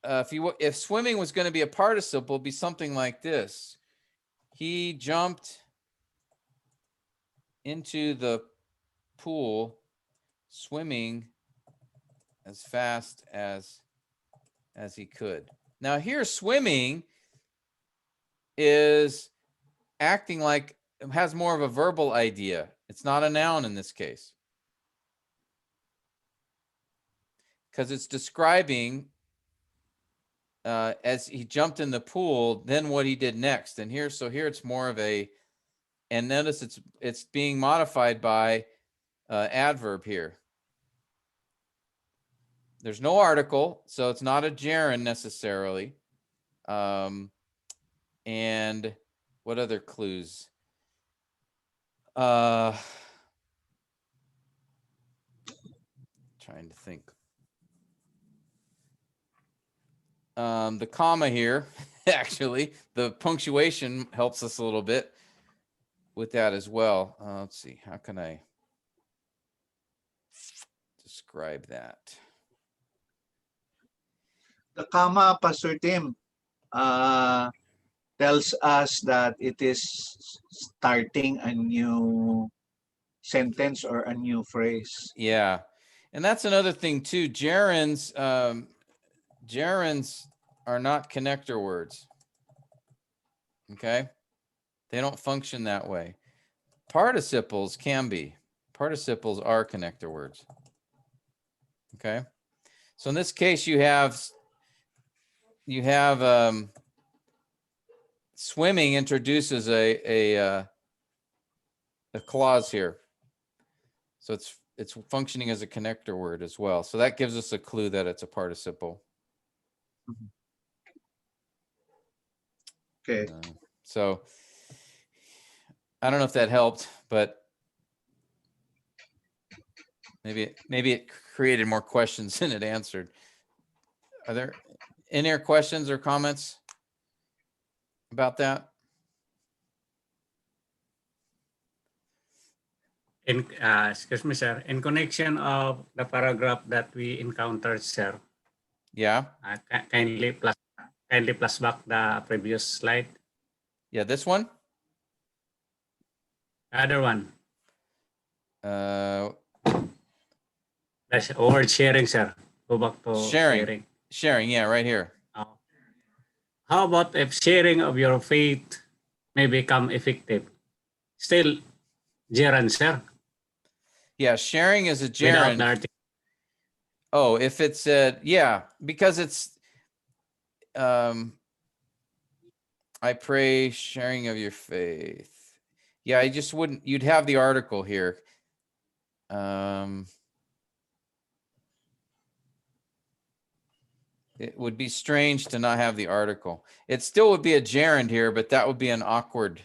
if swimming was going to be a participle, it'd be something like this: he jumped into the pool, swimming as fast as he could. Now, here, swimming is acting like it has more of a verbal idea. It's not a noun in this case because it's describing as he jumped in the pool, then what he did next. And here, so here it's more of a, and notice it's being modified by adverb here. There's no article, so it's not a gerund necessarily. And what other clues? Trying to think. The comma here, actually, the punctuation helps us a little bit with that as well. Let's see, how can I describe that? The comma, Pastor Tim, tells us that it is starting a new sentence or a new phrase. Yeah, and that's another thing too. Gerunds, gerunds are not connector words. Okay, they don't function that way. Participles can be. Participles are connector words. Okay, so in this case, you have swimming introduces a clause here, so it's functioning as a connector word as well. So that gives us a clue that it's a participle. Okay. So I don't know if that helped, but maybe it created more questions than it answered. Are there any other questions or comments about that? Excuse me, sir. In connection of the paragraph that we encountered, sir. Yeah. Kindly plus back the previous slide. Yeah, this one. The other one. That's word sharing, sir. Go back to sharing. Sharing, yeah, right here. How about if sharing of your faith may become effective? Still, gerund, sir. Yeah, sharing is a gerund. Without the article. Oh, if it's yeah, because it's I pray sharing of your faith. Yeah, I just wouldn't, you'd have the article here. It would be strange to not have the article. It still would be a gerund here, but that would be an awkward.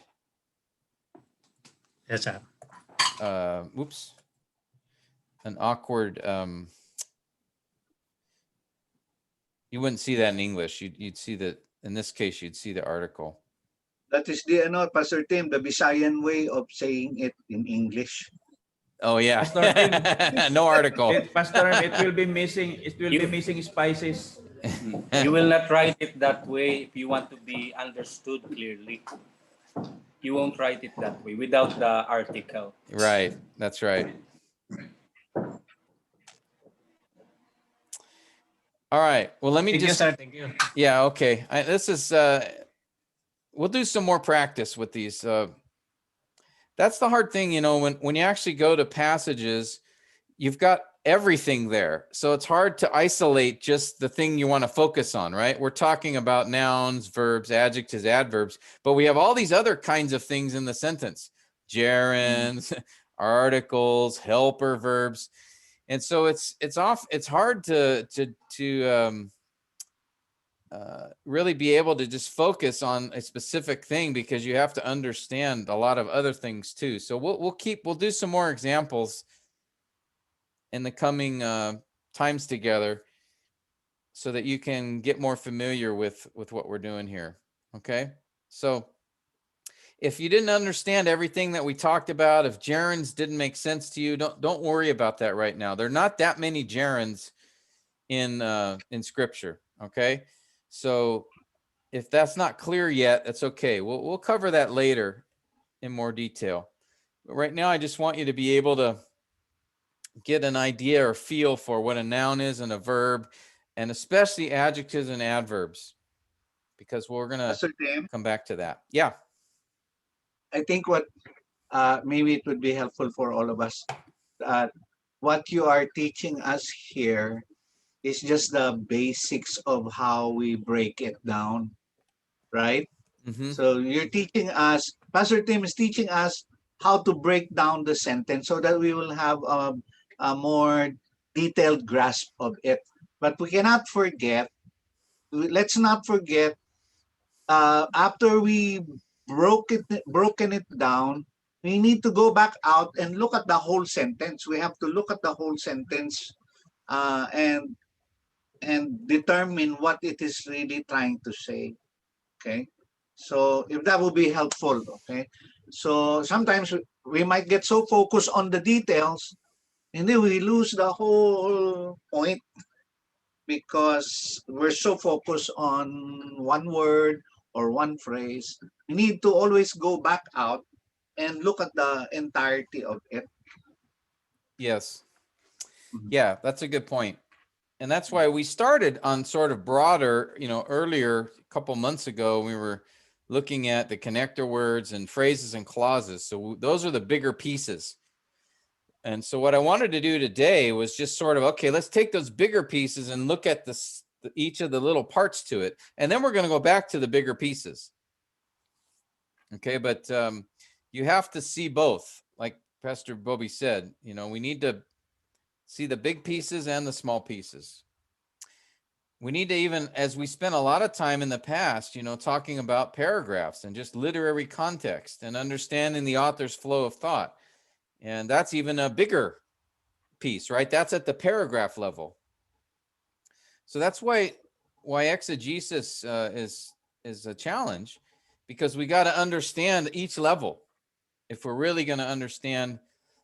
Yes, sir. Oops. An awkward. You wouldn't see that in English. You'd see that in this case. You'd see the article. That is the Pastor Tim, the Visayan way of saying it in English. Oh yeah. Pastor Tim, no article. Pastor, it will be missing. It will be missing spices. You will not write it that way if you want to be understood clearly. You won't write it that way without the article. Right. That's right. All right. Well, let me Thank just. you, sir. Thank you. Yeah. Okay. This is. We'll do some more practice with these. That's the hard thing, you know, when you actually go to passages, you've got everything there. So it's hard to isolate just the thing you want to focus on, right? We're talking about nouns, verbs, adjectives, adverbs, but we have all these other kinds of things in the sentence: gerunds, articles, helper verbs. And so it's hard to really be able to just focus on a specific thing, because you have to understand a lot of other things too. So we'll do some more examples in the coming times together, so that you can get more familiar with what we're doing here. Okay, so if you didn't understand everything that we talked about, if gerunds didn't make sense to you, don't worry about that right now. There are not that many gerunds in Scripture. Okay, so if that's not clear yet, that's okay. We'll cover that later in more detail. But right now, I just want you to be able to get an idea or feel for what a noun is and a verb, and especially adjectives and adverbs, because we're going to come back to that. Yeah. I think what maybe it would be helpful for all of us. What you are teaching us here is just the basics of how we break it down, right? Mm-hmm. So you're teaching us, Pastor Tim is teaching us how to break down the sentence so that we will have a more detailed grasp of it. But we cannot forget, let's not forget, after we broken it down, we need to go back out and look at the whole sentence. We have to look at the whole sentence uh, and determine what it is really trying to say. Okay, so if that will be helpful. Okay, so sometimes we might get so focused on the details and then we lose the whole point because we're so focused on one word or one phrase. We need to always go back out and look at the entirety of it. Yes. Mhm. Yeah, that's a good point. And that's why we started on sort of broader, earlier, a couple months ago, we were looking at the connector words and phrases and clauses. So those are the bigger pieces. And so what I wanted to do today was just sort of, okay, let's take those bigger pieces and look at each of the little parts to it. And then we're going to go back to the bigger pieces. Okay, but you have to see both. Like Pastor Bobby said, we need to see the big pieces and the small pieces. We need to, even as we spent a lot of time in the past, talking about paragraphs and just literary context and understanding the author's flow of thought. And that's even a bigger piece, right? That's at the paragraph level. So that's why exegesis is a challenge, because we got to understand each level if we're really going to understand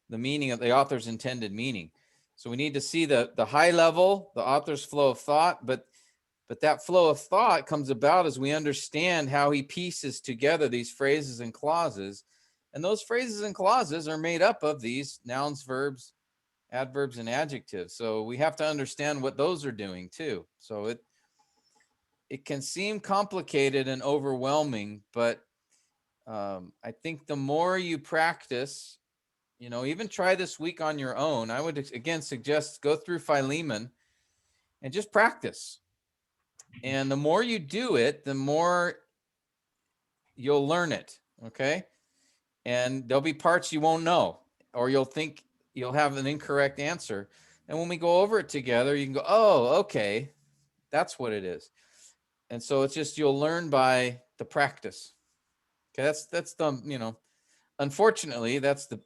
the meaning of the author's intended meaning. So we need to see the high level, the author's flow of thought, but that flow of thought comes about as we understand how he pieces together these phrases and clauses. And those phrases and clauses are made up of these nouns, verbs, adverbs, and adjectives. So we have to understand what those are doing too. So it can seem complicated and overwhelming, but I think the more you practice, even try this week on your own. I would again suggest go through Philemon and just practice. And the more you do it, the more you'll learn it. Okay. And there'll be parts you won't know, or you'll think you'll have an incorrect answer. And when we go over it together, you can go, oh, okay, that's what it is. And so it's just, you'll learn by the practice. Okay. That's the, unfortunately, that's the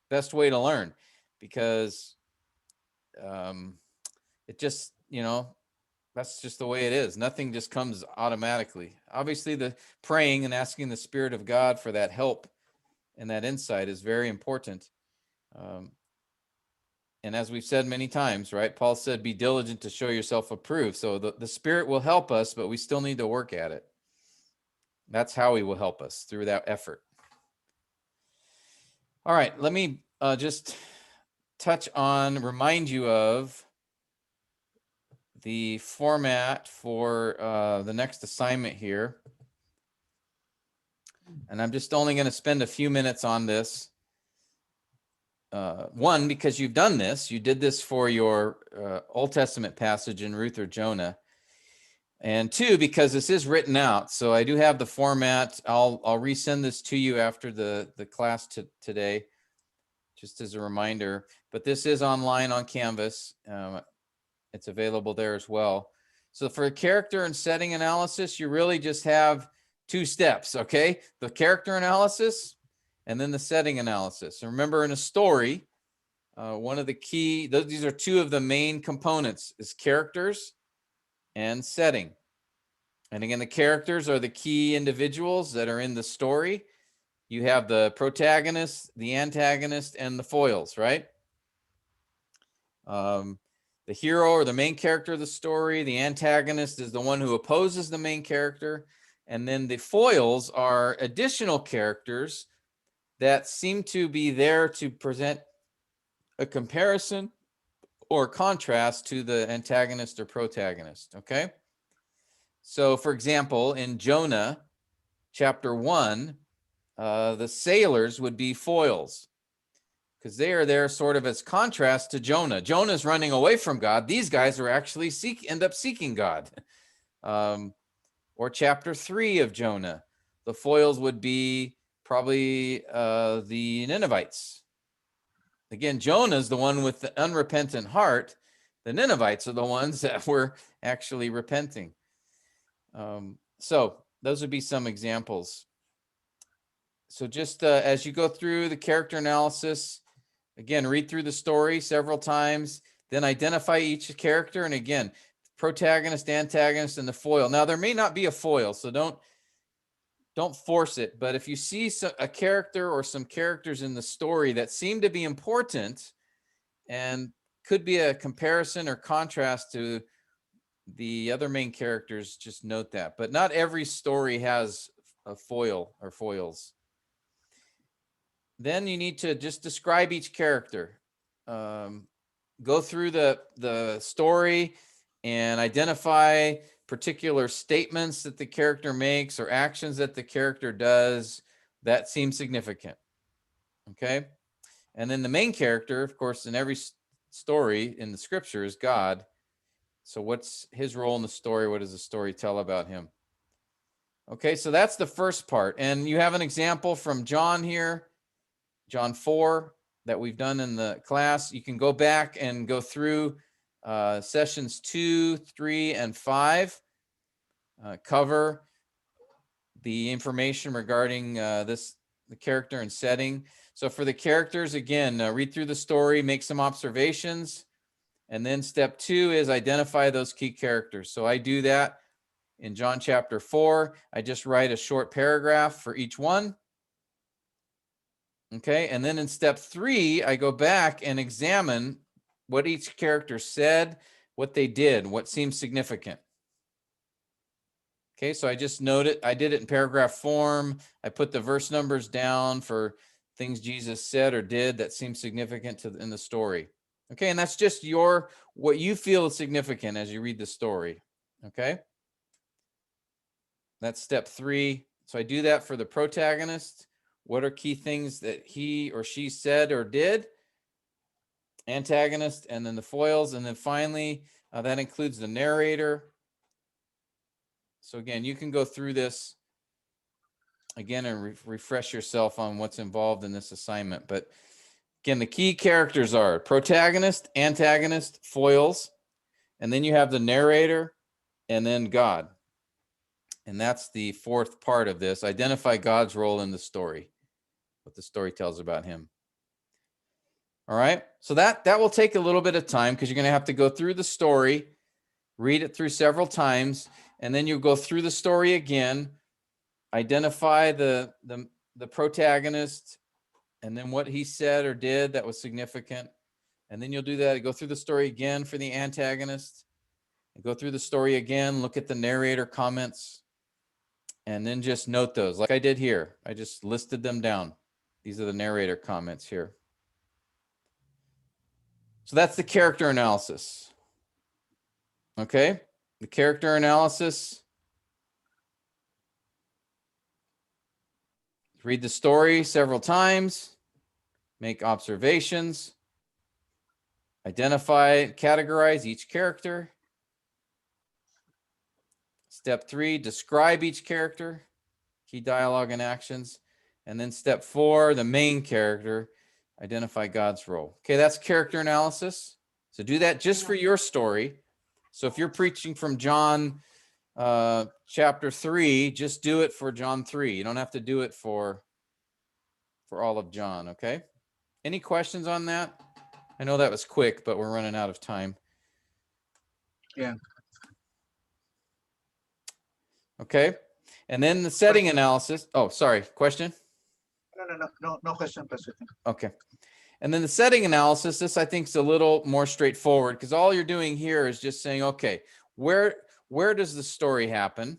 best way to learn, because it just, that's just the way it is. Nothing just comes automatically. Obviously, the praying and asking the Spirit of God for that help and that insight is very important. And as we've said many times, right? Paul said, be diligent to show yourself approved. So the Spirit will help us, but we still need to work at it. That's how he will help us, through that effort. All right, let me just remind you of the format for the next assignment here. And I'm just only going to spend a few minutes on this. One, because you've done this. You did this for your Old Testament passage in Ruth or Jonah. And two, because this is written out. So I do have the format. I'll resend this to you after the class today, just as a reminder. But this is online on Canvas. It's available there as well. So for character and setting analysis, you really just have two steps, okay? The character analysis and then the setting analysis. And remember, in a story, one of the key, these are two of the main components, is characters and setting. And again, the characters are the key individuals that are in the story. You have the protagonist, the antagonist, and the foils, right? The hero or the main character of the story, the antagonist is the one who opposes the main character. And then the foils are additional characters that seem to be there to present a comparison or contrast to the antagonist or protagonist, okay? So for example, in Jonah chapter 1, the sailors would be foils. because they are there sort of as contrast to Jonah. Jonah's running away from God. These guys are actually end up seeking God. Or chapter 3 of Jonah. The foils would be probably the Ninevites. Again, Jonah's the one with the unrepentant heart. The Ninevites are the ones that were actually repenting. So those would be some examples. So just as you go through the character analysis, again, read through the story several times, then identify each character. And again, protagonist, antagonist, and the foil. Now, there may not be a foil, so don't force it. But if you see a character or some characters in the story that seem to be important and could be a comparison or contrast to the other main characters, just note that. But not every story has a foil or foils. Then you need to just describe each character. Go through the story and identify particular statements that the character makes or actions that the character does that seem significant. Okay. And then the main character, of course, in every story in the scripture is God. So what's his role in the story? What does the story tell about him? Okay, so that's the first part. And you have an example from John here, John 4, that we've done in the class. You can go back and go through sessions 2, 3, and 5, cover the information regarding the character and setting. So for the characters, again, read through the story, make some observations, and then step 2 is identify those key characters. So I do that in John chapter 4. I just write a short paragraph for each one. Okay, and then in step 3, I go back and examine what each character said, what they did, what seems significant. Okay, so I just note it. I did it in paragraph form. I put the verse numbers down for things Jesus said or did that seem significant in the story. Okay, and that's just what you feel is significant as you read the story. Okay, that's step 3. So I do that for the protagonist. What are key things that he or she said or did? Antagonist, and then the foils, and then finally that includes the narrator. So again, you can go through this again and refresh yourself on what's involved in this assignment. But again, the key characters are protagonist, antagonist, foils, and then you have the narrator and then God. And that's the fourth part of this. Identify God's role in the story, what the story tells about him. All right, so that will take a little bit of time because you're going to have to go through the story, read it through several times, and then you'll go through the story again, identify the protagonist, and then what he said or did that was significant. And then you'll do that, go through the story again for the antagonist, and go through the story again, look at the narrator comments, and then just note those like I did here. I just listed them down. These are the narrator comments here. So that's the character analysis. Okay, the character analysis. Read the story several times, make observations, identify, categorize each character. Step 3, describe each character, key dialogue and actions. And then step 4, the main character, identify God's role. Okay, that's character analysis. So do that just for your story. So if you're preaching from John chapter 3, just do it for John 3. You don't have to do it for all of John, okay? Any questions on that? I know that was quick, but we're running out of time. Yeah. Okay. And then the setting analysis. Oh, sorry. Question? No question, Pastor. Okay. And then the setting analysis, this I think is a little more straightforward because all you're doing here is just saying, okay, where does the story happen?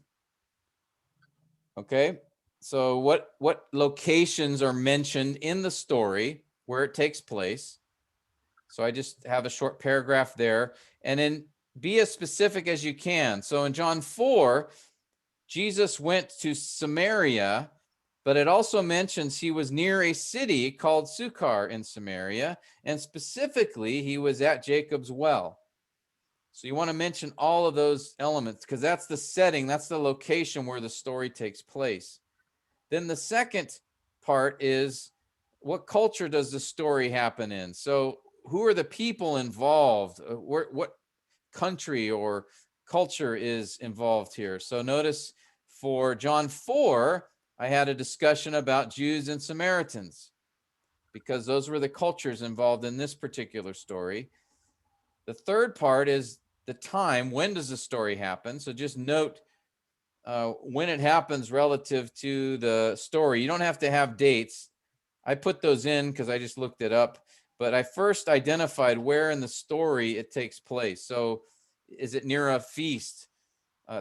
Okay. So what locations are mentioned in the story where it takes place? So I just have a short paragraph there, and then be as specific as you can. So in John 4, Jesus went to Samaria But it also mentions he was near a city called Sukkar in Samaria, and specifically he was at Jacob's well. So you want to mention all of those elements because that's the setting, that's the location where the story takes place. Then the second part is, what culture does the story happen in? So who are the people involved? What country or culture is involved here? So notice for John 4, I had a discussion about Jews and Samaritans because those were the cultures involved in this particular story. The third part is the time. When does the story happen? So just note when it happens relative to the story. You don't have to have dates. I put those in because I just looked it up, but I first identified where in the story it takes place. So is it near a feast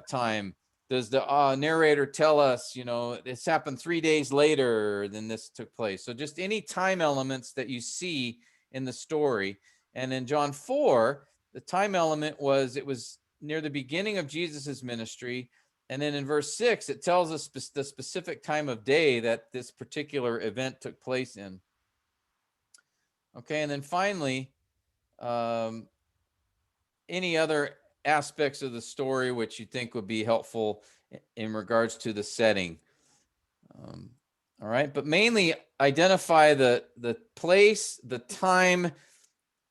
time? Does the narrator tell us, you know, this happened 3 days later than this took place? So just any time elements that you see in the story. And in John 4, the time element was, it was near the beginning of Jesus's ministry. And then in verse 6, it tells us the specific time of day that this particular event took place in. Okay, and then finally, any other aspects of the story which you think would be helpful in regards to the setting. All right, but mainly identify the place, the time,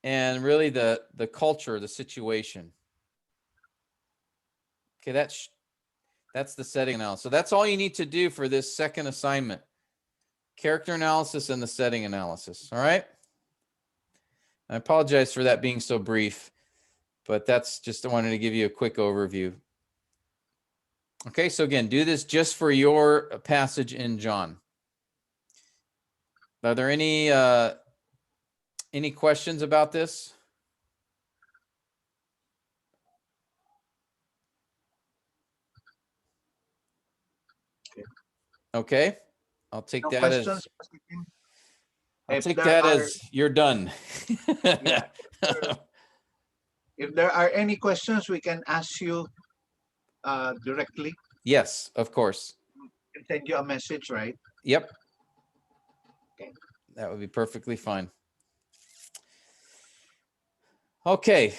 and really the culture, the situation. Okay, that's the setting analysis. So that's all you need to do for this second assignment. Character analysis and the setting analysis. All right. I apologize for that being so brief, but that's just, I wanted to give you a quick overview. Okay, so again, do this just for your passage in John. Are there any questions about this? Okay, I'll take No that questions. I'll If take there that are- as you're done. Yeah. If there are any questions, we can ask you directly. Yes, of course. We can send you a message, right? Yep. Okay. That would be perfectly fine. Okay.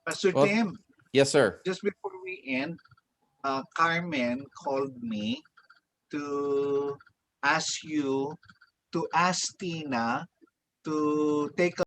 Pastor Well, Tim, yes, sir. just before we end, Carmen called me to ask you to ask Tina to take a